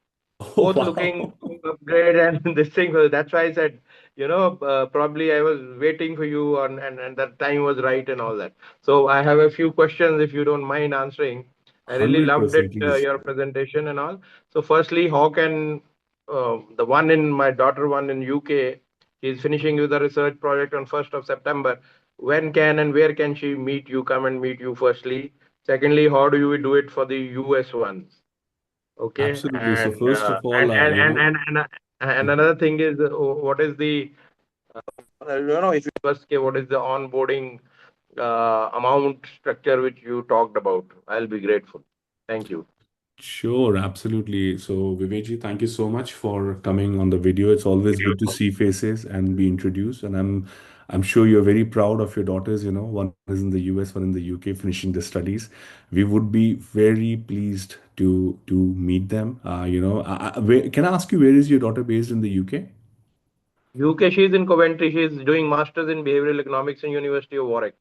Oh, Both looking wow. to upgrade and this thing. That's why I said probably I was waiting for you and that time was right and all that. So I have a few questions if you don't mind answering. I really loved it, 100%, please. your presentation and all. So firstly, how can the one in my daughter, one in UK, she's finishing with a research project on 1st of September. When can and where can she meet you, come and meet you firstly? Secondly, how do you do it for the US ones? Okay. Absolutely. So first of all, And another thing is, what is the, if you first, okay, what is the onboarding amount structure which you talked about? I'll be grateful. Thank you. Sure, absolutely. So, Vivekji, thank you so much for coming on the video. It's always good to see faces and be introduced. And I'm sure you're very proud of your daughters. One is in the US, one in the UK, finishing the studies. We would be very pleased to meet them. Can I ask you, where is your daughter based in the UK? UK, she's in Coventry. She's doing masters in behavioral economics in University of Warwick.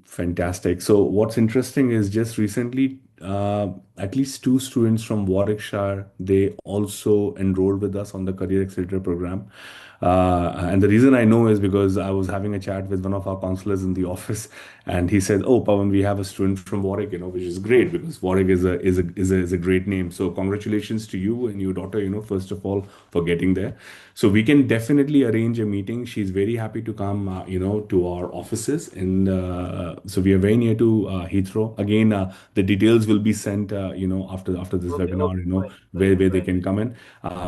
Fantastic. So what's interesting is just recently, at least two students from Warwickshire, they also enrolled with us on the Career Accelerator program. And the reason I know is because I was having a chat with one of our counselors in the office, and he said, "Oh, Pawan, we have a student from Warwick, which is great because Warwick is a great name. So congratulations to you and your daughter, first of all, for getting there. So we can definitely arrange a meeting. She's very happy to come, to our offices, and so we are very near to Heathrow. Again, the details will be sent, after this Okay, webinar, okay, fine, where they fine. can come in.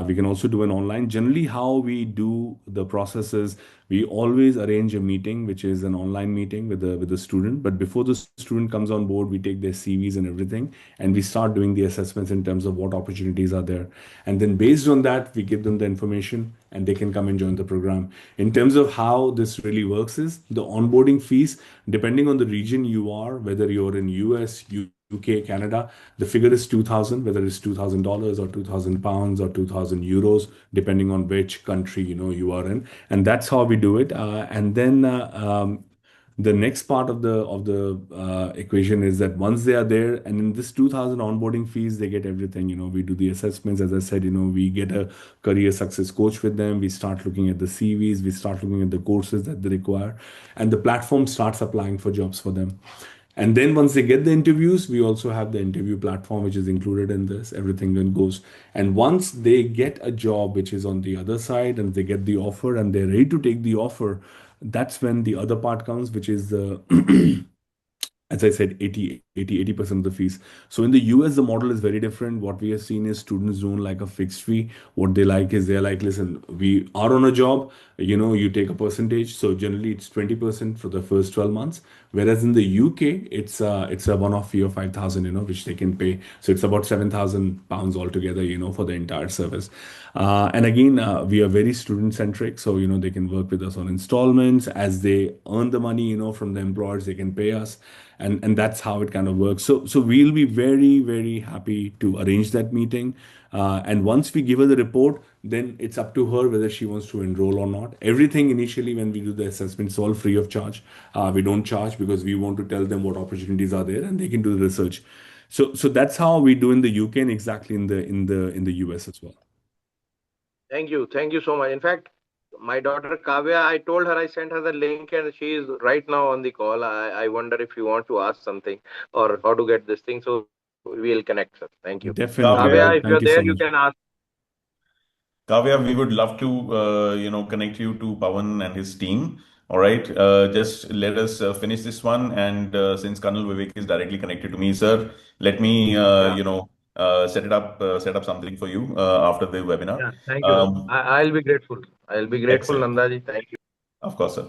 We can also do an online. Generally, how we do the process is we always arrange a meeting, which is an online meeting with the student. But before the student comes on board, we take their CVs and everything, and we start doing the assessments in terms of what opportunities are there. And then based on that, we give them the information, and they can come and join the program. In terms of how this really works is the onboarding fees, depending on the region you are, whether you're in US, UK, Canada, the figure is 2,000, whether it's $2,000 or £2,000 or €2,000, depending on which country you are in, and that's how we do it. And then the next part of the equation is that once they are there, and in this 2,000 onboarding fees, they get everything. We do the assessments, as I said. We get a career success coach with them. We start looking at the CVs. We start looking at the courses that they require, and the platform starts applying for jobs for them. And then once they get the interviews, we also have the interview platform, which is included in this. Everything then goes. And once they get a job, which is on the other side, and they get the offer and they're ready to take the offer, that's when the other part comes, which is the as I said, 80% of the fees. So in the US, the model is very different. What we have seen is students don't like a fixed fee. What they like is they're like, listen, we are on a job, you take a percentage. So generally it's 20% for the first 12 months. Whereas in the UK, it's a one-off fee of 5,000, which they can pay. So it's about £7,000 altogether, for the entire service. And again, we are very student centric. So, they can work with us on installments as they earn the money, from the employers, they can pay us. And that's how it kind of works. So we'll be very, very happy to arrange that meeting. And once we give her the report, then it's up to her whether she wants to enroll or not. Everything initially when we do the assessment is all free of charge. We don't charge because we want to tell them what opportunities are there and they can do the research. So that's how we do in the UK and exactly in the US as well. Thank you. Thank you so much. In fact, my daughter Kavya, I told her, I sent her the link and she is right now on the call. I wonder if you want to ask something or how to get this thing. So we'll connect, sir. Thank you. Definitely. Kavya, if Thank you're you so there, you much. can ask. Kavya, we would love to, connect you to Pawan and his team. All right. Just let us finish this one. And since Colonel Vivek is directly connected to me, sir, let me, Yeah. set up something for you after the webinar. Yeah. Thank you. I'll be grateful. I'll be grateful, Excellent. Nandaji. Thank you. Of course, sir.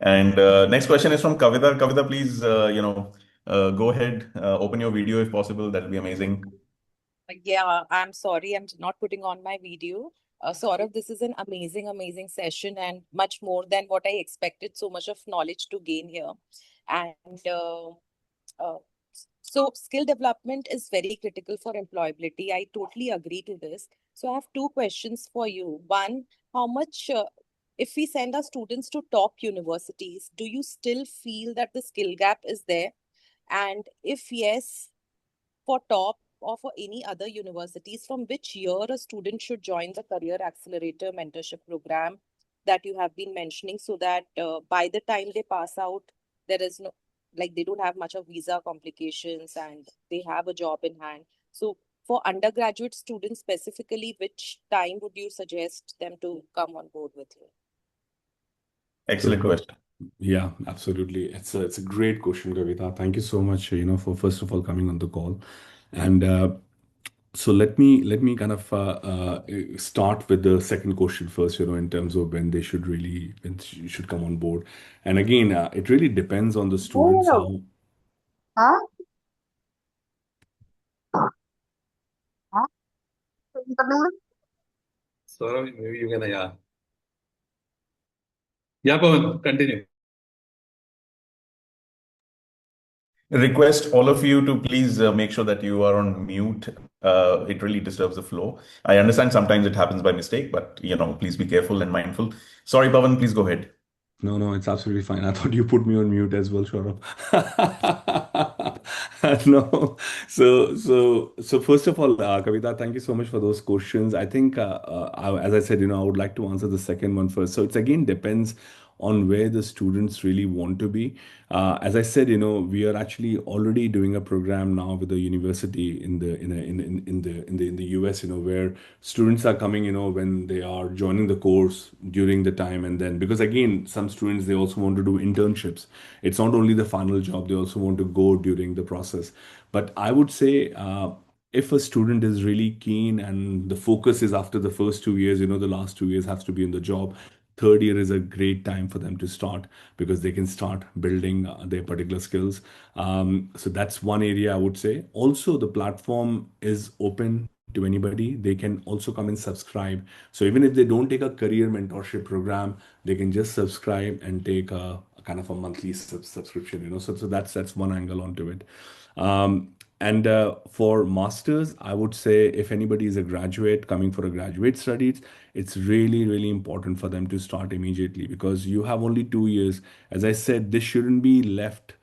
And next question is from Kavita. Kavita, please, go ahead, open your video if possible. That'll be amazing. Yeah, I'm sorry, I'm not putting on my video. Saurabh, this is an amazing, amazing session and much more than what I expected. So much of knowledge to gain here. And so skill development is very critical for employability. I totally agree to this. So I have two questions for you. One, how much, if we send our students to top universities, do you still feel that the skill gap is there? And if yes, for top or for any other universities, from which year a student should join the Career Accelerator Mentorship Program? that you have been mentioning, so that by the time they pass out, there is no, like, they don't have much of visa complications and they have a job in hand. So for undergraduate students specifically, which time would you suggest them to come on board with you? Excellent question. Yeah, absolutely. It's a great question, Kavita. Thank you so much, for first of all coming on the call. And so let me kind of start with the second question first, in terms of when they should come on board. And again, it really depends on the students Oh, how. huh? Huh? Internet? Saurabh, maybe you can, yeah. Yeah, Pawan, continue. Request all of you to please make sure that you are on mute. It really disturbs the flow. I understand sometimes it happens by mistake, but please be careful and mindful. Sorry, Pawan, please go ahead. No, it's absolutely fine. I thought you put me on mute as well, Saurabh. No. So first of all, Kavita, thank you so much for those questions. I think, as I said, I would like to answer the second one first. So it's again depends on where the students really want to be. As I said, we are actually already doing a program now with the university in the US, where students are coming, when they are joining the course during the time, and then because again, some students they also want to do internships. It's not only the final job; they also want to go during the process. But I would say. If a student is really keen and the focus is after the first 2 years, the last 2 years has to be in the job, third year is a great time for them to start because they can start building their particular skills. So that's one area I would say. Also, the platform is open to anybody. They can also come and subscribe. So even if they don't take a career mentorship program, they can just subscribe and take a kind of a monthly subscription. So that's one angle onto it. And for masters, I would say if anybody is a graduate coming for a graduate studies, it's really, really important for them to start immediately because you have only 2 years. As I said, this shouldn't be left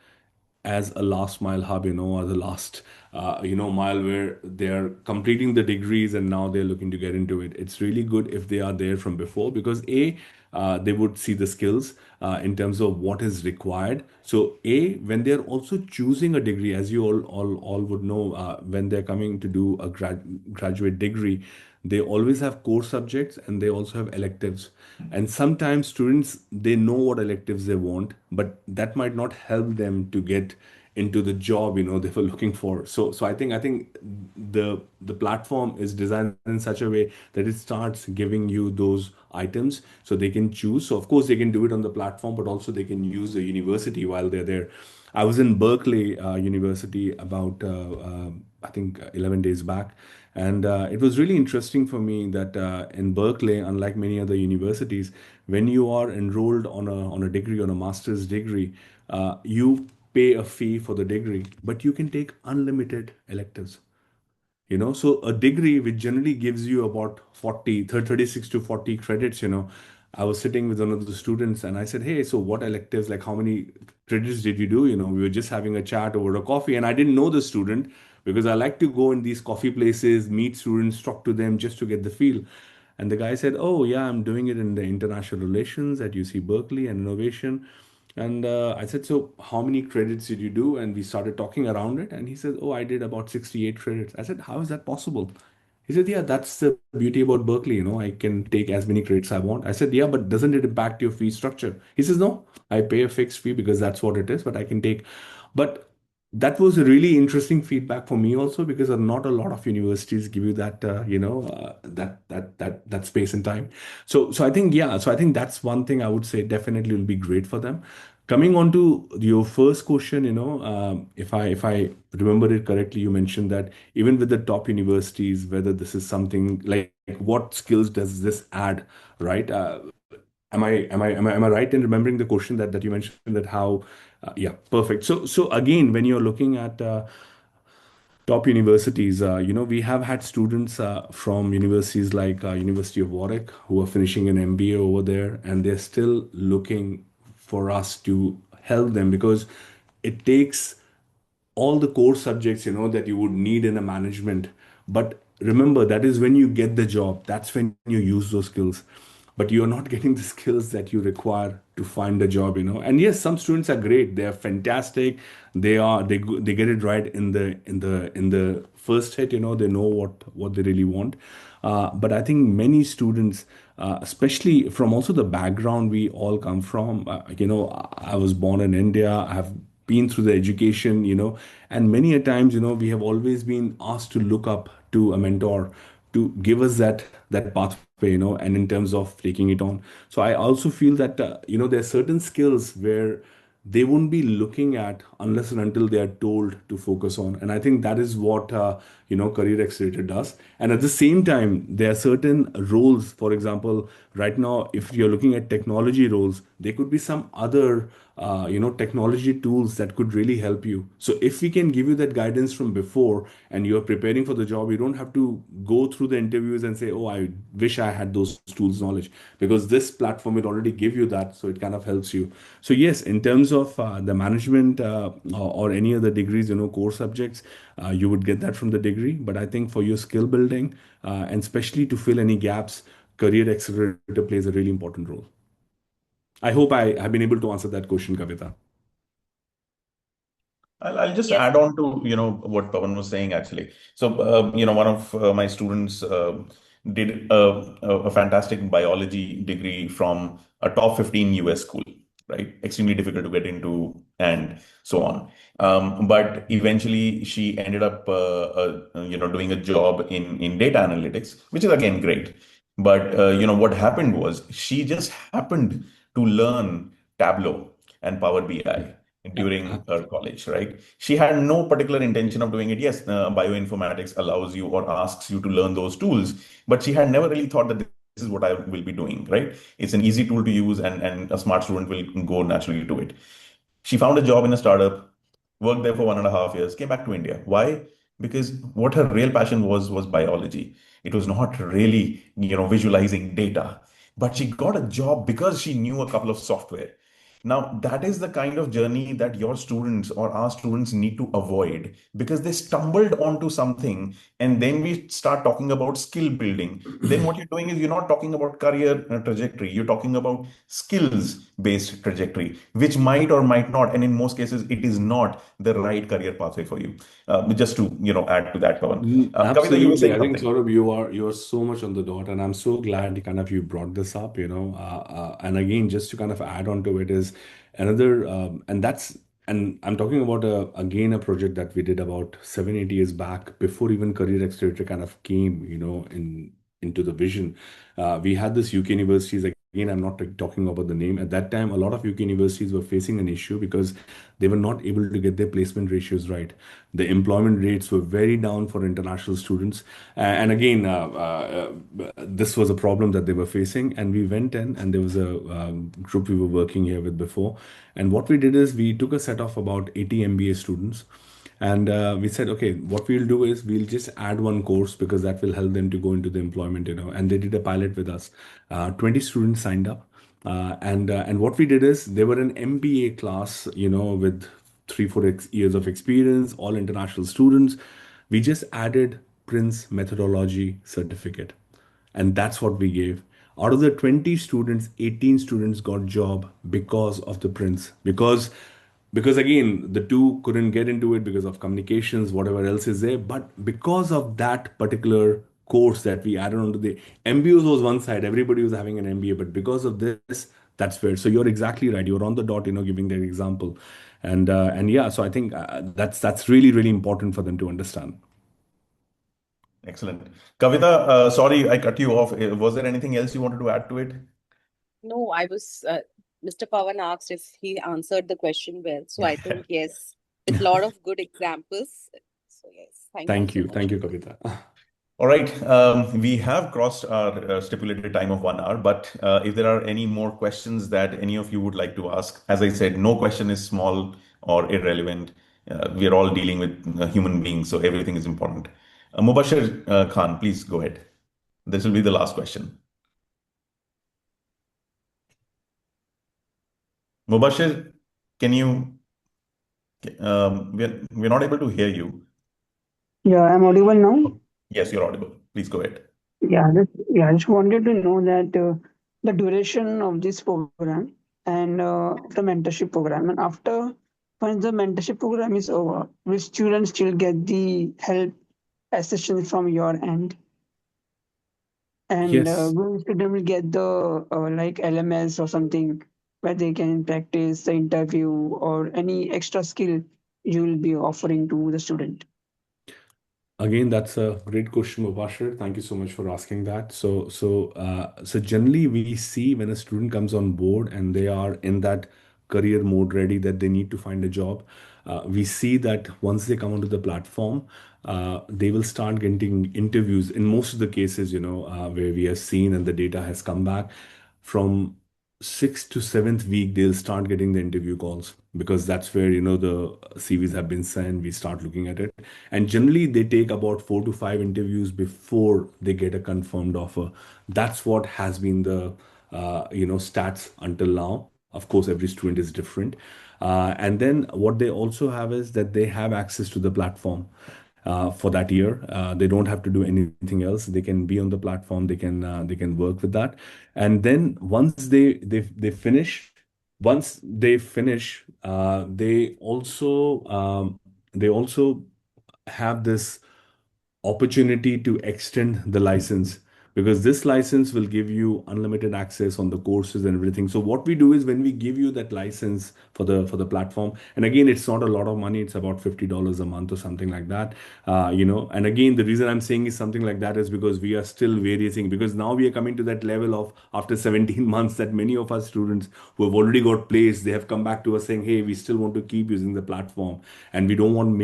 as a last mile hub, or the last, mile where they're completing the degrees and now they're looking to get into it. It's really good if they are there from before because they would see the skills in terms of what is required. So when they're also choosing a degree, as you all would know, when they're coming to do a graduate degree, they always have core subjects and they also have electives. And sometimes students they know what electives they want, but that might not help them to get into the job they were looking for. So I think the platform is designed in such a way that it starts giving you those items so they can choose. So of course they can do it on the platform, but also they can use the university while they're there. I was in Berkeley University about I think 11 days back, and it was really interesting for me that in Berkeley, unlike many other universities, when you are enrolled on a degree, on a master's degree, you pay a fee for the degree, but you can take unlimited electives. So a degree which generally gives you about 36 to 40 credits. I was sitting with one of the students and I said, hey, so what electives, like how many credits did you do? We were just having a chat over a coffee and I didn't know the student because I like to go in these coffee places, meet students, talk to them just to get the feel. And the guy said, oh yeah, I'm doing it in the international relations at UC Berkeley and innovation. And I said, so how many credits did you do? And we started talking around it. And he said, oh, I did about 68 credits. I said, how is that possible? He said, yeah, that's the beauty about Berkeley. I can take as many credits I want. I said, yeah, but doesn't it impact your fee structure? He says, no, I pay a fixed fee because that's what it is, but I can take. But that was a really interesting feedback for me also because not a lot of universities give you that, that space and time. So I think, yeah, so I think that's one thing I would say definitely will be great for them. Coming on to your first question, if I remember it correctly, you mentioned that even with the top universities, whether this is something like what skills does this add, right? Am I right in remembering the question that you mentioned that how? Yeah, perfect. So again, when you're looking at top universities, we have had students from universities like University of Warwick who are finishing an MBA over there, and they're still looking for us to help them because it takes all the core subjects that you would need in a management. But remember, that is when you get the job, that's when you use those skills. but you're not getting the skills that you require to find a job, you know. And yes, some students are great, they are fantastic, they get it right in the first hit, you know, they know what they really want. But I think many students, especially from also the background we all come from, you know, I was born in India, I have been through the education, you know, and many a times, you know, we have always been asked to look up to a mentor to give us that pathway, you know, and in terms of taking it on. So I also feel that, you know, there are certain skills where they won't be looking at unless and until they are told to focus on. And I think that is what, you know, Career Accelerator does. And at the same time, there are certain roles, for example, right now, if you're looking at technology roles, there could be some other, you know, technology tools that could really help you. So if we can give you that guidance from before and you're preparing for the job, you don't have to go through the interviews and say, oh, I wish I had those tools knowledge, because this platform will already give you that. So it kind of helps you. So yes, in terms of the management, or any other degrees, you know, core subjects, you would get that from the degree. But I think for your skill building, and especially to fill any gaps, Career Accelerator plays a really important role. I hope I have been able to answer that question, Kavita. I'll just Yes. add on to what Pawan was saying actually. So one of my students did a fantastic biology degree from a top 15 US school, right? Extremely difficult to get into and so on. But eventually she ended up doing a job in data analytics, which is again great. But what happened was she just happened to learn Tableau and Power BI during her college, right? She had no particular intention of doing it. Yes, bioinformatics allows you or asks you to learn those tools, but she had never really thought that this is what I will be doing, right? It's an easy tool to use, and a smart student will go naturally to it. She found a job in a startup, worked there for 1.5 years, came back to India. Why? Because what her real passion was biology. It was not really, visualizing data. But she got a job because she knew a couple of software. Now, that is the kind of journey that your students or our students need to avoid, because they stumbled onto something and then we start talking about skill building. Then what you're doing is you're not talking about career trajectory, you're talking about skills based trajectory, which might or might not, and in most cases, it is not the right career pathway for you. Just to add to that, Pawan. Kavita, you were Absolutely. saying I think something. Saurabh, you are so much on the dot, and I'm so glad kind of you brought this up, you know. And again, just to kind of add on to it is another, and I'm talking about again a project that we did about 7, 8 years back before even Career Accelerator kind of came, you know, into the vision. We had this UK universities. Again, I'm not talking about the name. At that time, a lot of UK universities were facing an issue because they were not able to get their placement ratios right. The employment rates were very down for international students. And again, this was a problem that they were facing. And we went in, and there was a group we were working here with before. And what we did is we took a set of about 80 MBA students. And we said, okay, what we'll do is we'll just add one course because that will help them to go into the employment, you know. And they did a pilot with us. 20 students signed up. And what we did is they were an MBA class, you know, with 3, 4 years of experience, all international students. We just added Prince methodology certificate, and that's what we gave. Out of the 20 students, 18 students got job because of the Prince, because again, the two couldn't get into it because of communications, whatever else is there. But because of that particular course that we added onto the MBOs was one side, everybody was having an MBA, but because of this, that's where. So you're exactly right. You're on the dot, you know, giving that example, and yeah. So I think that's really important for them to understand. Excellent. Kavita, sorry, I cut you off. Was there anything else you wanted to add to it? No, Mr. Pawan asked if he answered the question well. So I think yes, with a lot of good examples. So yes, thank you so much. Thank you, Kavita. All right. We have crossed our stipulated time of 1 hour, but if there are any more questions that any of you would like to ask, as I said, no question is small or irrelevant. We are all dealing with human beings, so everything is important. Mubashir Khan, please go ahead. This will be the last question. Mubashir, can you? We're not able to hear you. Yeah, I'm audible now. Yes, you're audible. Please go ahead. I just wanted to know that the duration of this program and the mentorship program. And after, once the mentorship program is over, will students still get the help assistance from your end? And Yes. will student will get the like LMS or something where they can practice the interview or any extra skill you will be offering to the student? Again, that's a great question, Mubashir. Thank you so much for asking that. So generally, we see when a student comes on board and they are in that career mode ready that they need to find a job, we see that once they come onto the platform, they will start getting interviews. In most of the cases, where we have seen and the data has come back from sixth to seventh week, they'll start getting the interview calls because that's where the CVs have been sent. We start looking at it, and generally they take about 4 to 5 interviews before they get a confirmed offer. That's what has been the stats until now. Of course, every student is different. And then what they also have is that they have access to the platform for that year. They don't have to do anything else. They can be on the platform. They can work with that. And then once they finish, they also have this opportunity to extend the license, because this license will give you unlimited access on the courses and everything. So what we do is when we give you that license for the platform, and again, it's not a lot of money, it's about $50 a month or something like that. And again, the reason I'm saying is something like that is because we are still various, because now we are coming to that level of after 17 months that many of our students who have already got placed, they have come back to us saying, hey, we still want to keep using the platform, and we don't want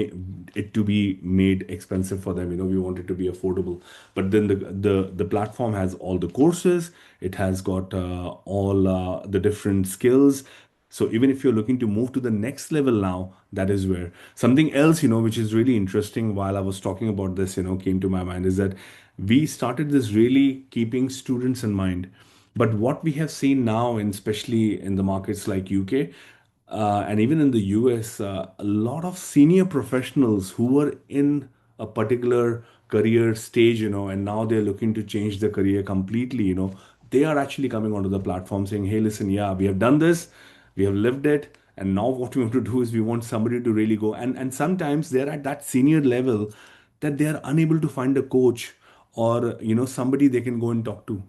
it to be made expensive for them. We want it to be affordable. But then the platform has all the courses, it has got all the different skills. So even if you're looking to move to the next level now, that is where something else, which is really interesting while I was talking about this, came to my mind, is that we started this really keeping students in mind. But what we have seen now, and especially in the markets like UK, and even in the US, a lot of senior professionals who were in a particular career stage, and now they're looking to change their career completely, they are actually coming onto the platform saying, hey, listen, yeah, we have done this, we have lived it, and now what we want to do is we want somebody to really go. And sometimes they're at that senior level that they are unable to find a coach or somebody they can go and talk to.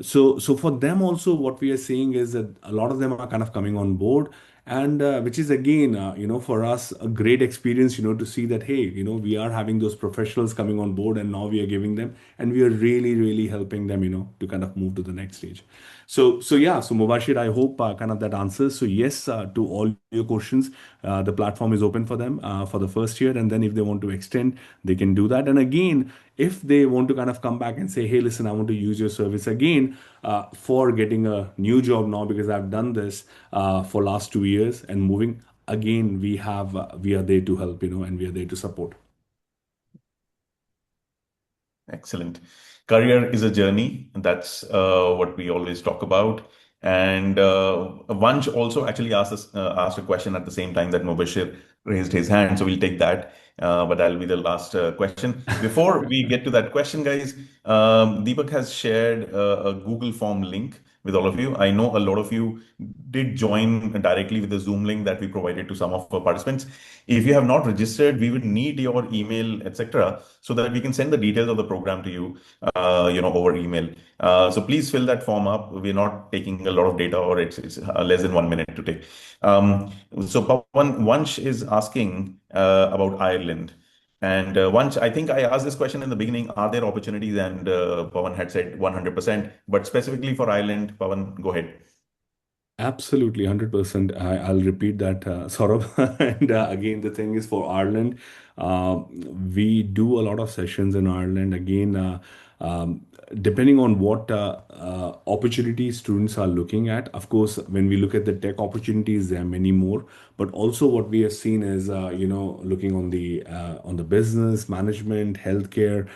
So for them also, what we are seeing is that a lot of them are kind of coming on board, and which is again, for us a great experience, to see that, hey, we are having those professionals coming on board, and now we are giving them, and we are really, really helping them, to kind of move to the next stage. So yeah, so Mubashir, I hope kind of that answers. So yes, to all your questions, the platform is open for them for the first year, and then if they want to extend, they can do that. And again, if they want to kind of come back and say, hey, listen, I want to use your service again for getting a new job now because I've done this for last 2 years and moving again, we are there to help, and we are there to support. Excellent. Career is a journey. That's what we always talk about. And Vansh also actually asked a question at the same time that Mubashir raised his hand. So we'll take that. But that'll be the last question. Before we get to that question, guys, Deepak has shared a Google form link with all of you. I know a lot of you did join directly with the Zoom link that we provided to some of our participants. If you have not registered, we would need your email, etc., so that we can send the details of the program to you, over email. So please fill that form up. We're not taking a lot of data, or it's less than 1 minute to take. So Pawan Vansh is asking about Ireland. And once I think I asked this question in the beginning, are there opportunities? And Pawan had said 100%. But specifically for Ireland, Pawan, go ahead. Absolutely, 100%. I'll repeat that, Saurabh. And again, the thing is for Ireland, we do a lot of sessions in Ireland. Again, depending on what opportunities students are looking at. Of course, when we look at the tech opportunities, there are many more. But also, what we have seen is, looking on the business, management, healthcare.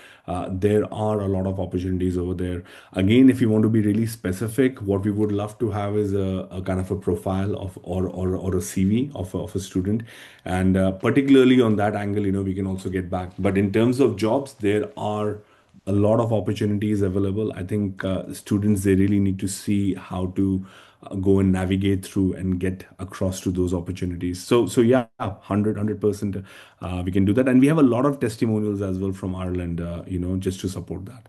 There are a lot of opportunities over there. Again, if you want to be really specific, what we would love to have is a kind of a profile of or a CV of a student, and particularly on that angle, we can also get back. But in terms of jobs, there are a lot of opportunities available. I think students, they really need to see how to go and navigate through and get across to those opportunities. So yeah, 100% we can do that. And we have a lot of testimonials as well from Ireland, just to support that.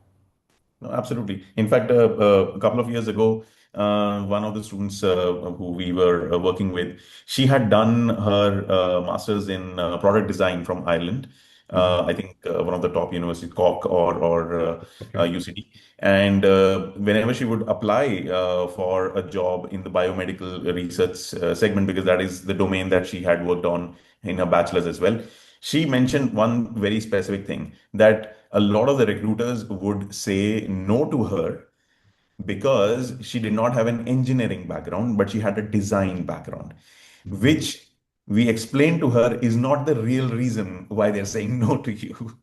No, absolutely. In fact, a couple of years ago, one of the students who we were working with, she had done her master's in product design from Ireland. I think one of the top universities, Cork or Okay. UCD. And whenever she would apply for a job in the biomedical research segment, because that is the domain that she had worked on in her bachelor's as well, she mentioned one very specific thing, that a lot of the recruiters would say no to her because she did not have an engineering background, but she had a design background, which we explained to her is not the real reason why they're saying no to you.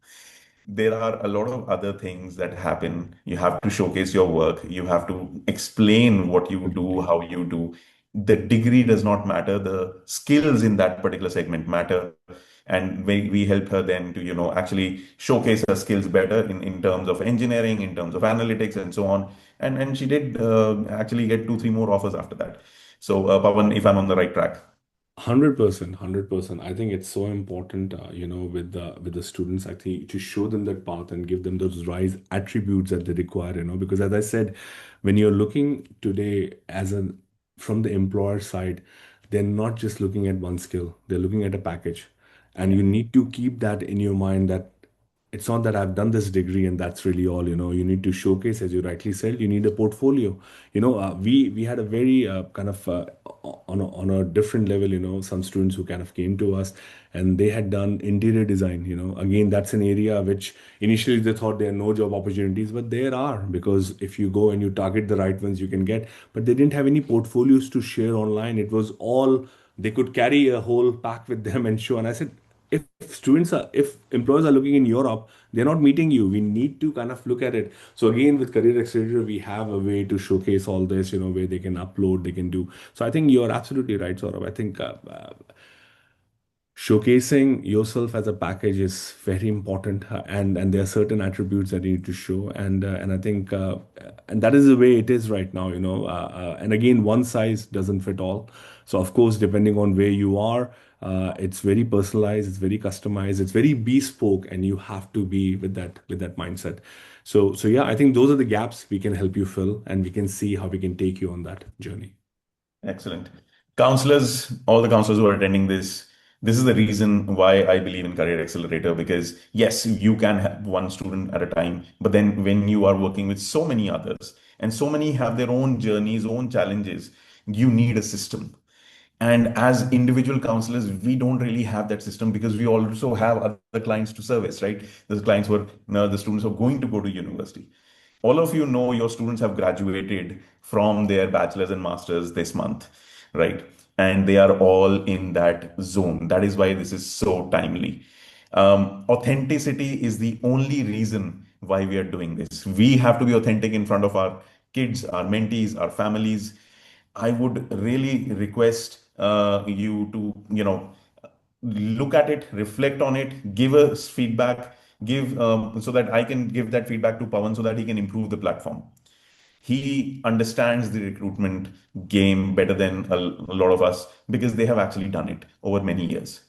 There are a lot of other things that happen. You have to showcase your work. You have to explain what you do, Absolutely. how you do. The degree does not matter. The skills in that particular segment matter. And we help her then to, actually showcase her skills better in terms of engineering, in terms of analytics, and so on. And she did actually get two, three more offers after that. So, Pawan, if I'm on the right track. 100%, 100%. I think it's so important, with the students, I think, to show them that path and give them those right attributes that they require, because as I said, when you're looking today from the employer side, they're not just looking at one skill, they're looking at a package. And Yeah. you need to keep that in your mind, that it's not that I've done this degree and that's really all. You need to showcase, as you rightly said, you need a portfolio. We had a very kind of on a different level. Some students who kind of came to us and they had done interior design. Again, that's an area which initially they thought there are no job opportunities, but there are, because if you go and you target the right ones, you can get. But they didn't have any portfolios to share online. It was all, they could carry a whole pack with them and show. And I said, if employers are looking in Europe, they're not meeting you. We need to kind of look at it. So again, with Career Accelerator, we have a way to showcase all this, where they can upload, they can do. So I think you're absolutely right, Saurabh. I think showcasing yourself as a package is very important, and there are certain attributes that you need to show, and I think and that is the way it is right now. And again, one size doesn't fit all. So of course, depending on where you are, it's very personalized, it's very customized, it's very bespoke, and you have to be with that mindset. So yeah, I think those are the gaps we can help you fill, and we can see how we can take you on that journey. Excellent. Counselors, all the counselors who are attending this is the reason why I believe in Career Accelerator, because yes, you can have one student at a time, but then when you are working with so many others and so many have their own journeys, own challenges, you need a system. And as individual counselors, we don't really have that system because we also have other clients to service, right? The clients were, the students are going to go to university. All of you know your students have graduated from their bachelor's and master's this month, right? And they are all in that zone. That is why this is so timely. Authenticity is the only reason why we are doing this. We have to be authentic in front of our kids, our mentees, our families. I would really request you to, look at it, reflect on it, give us feedback, give so that I can give that feedback to Pawan so that he can improve the platform. He understands the recruitment game better than a lot of us because they have actually done it over many years.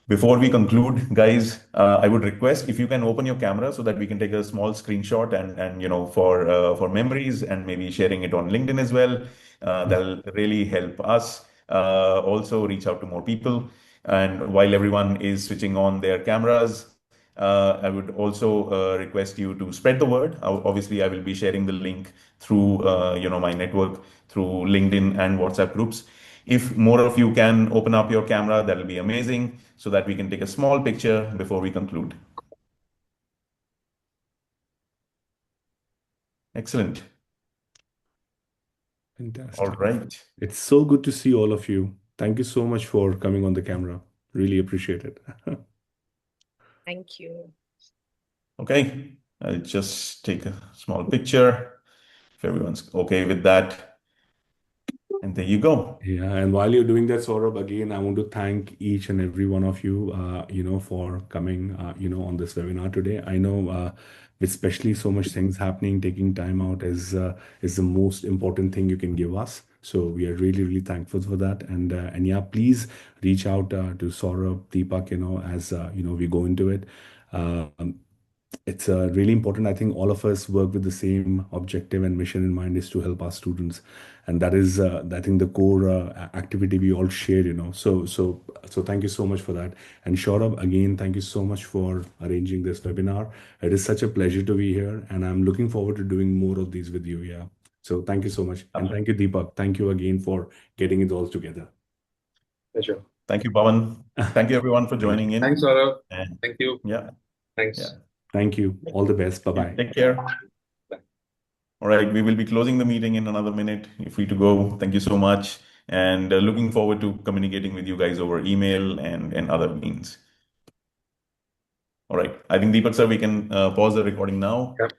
Before we conclude, guys, I would request if you can open your camera so that we can take a small screenshot and for memories and maybe sharing it on LinkedIn as well. That'll really help us also reach out to more people. And while everyone is switching on their cameras, I would also request you to spread the word. Obviously, I will be sharing the link through my network through LinkedIn and WhatsApp groups. If more of you can open up your camera, that'll be amazing so that we can take a small picture before we conclude. Excellent. All Fantastic. right. It's so good to see all of you. Thank you so much for coming on the camera. Really appreciate it. Thank you. Okay. I'll just take a small picture if everyone's okay with that. And there you go. Yeah, and while you're doing that, Saurabh, again, I want to thank each and every one of you, for coming, on this webinar today. I know, especially so much things happening, taking time out is the most important thing you can give us. So we are really, really thankful for that. And yeah, please reach out to Saurabh, Deepak, as we go into it. Um, it's really important. I think all of us work with the same objective and mission in mind, is to help our students, and that is, I think, the core activity we all share. So thank you so much for that. And Saurabh, again, thank you so much for arranging this webinar. It is such a pleasure to be here, and I'm looking forward to doing more of these with you. Yeah. So thank you so much, and thank you, Deepak. Thank you again for getting it all together. Pleasure. Thank you, Pawan. Thank you, everyone, for joining in. Thanks, Saurabh. And Thank you. yeah, Thanks. yeah. Thank you. All the best. Bye-bye. Take care. Bye. All right, we will be closing the meeting in another minute. You're free to go. Thank you so much. And looking forward to communicating with you guys over email and other means. All right. I think, Deepak sir, we can pause the recording now. Yep.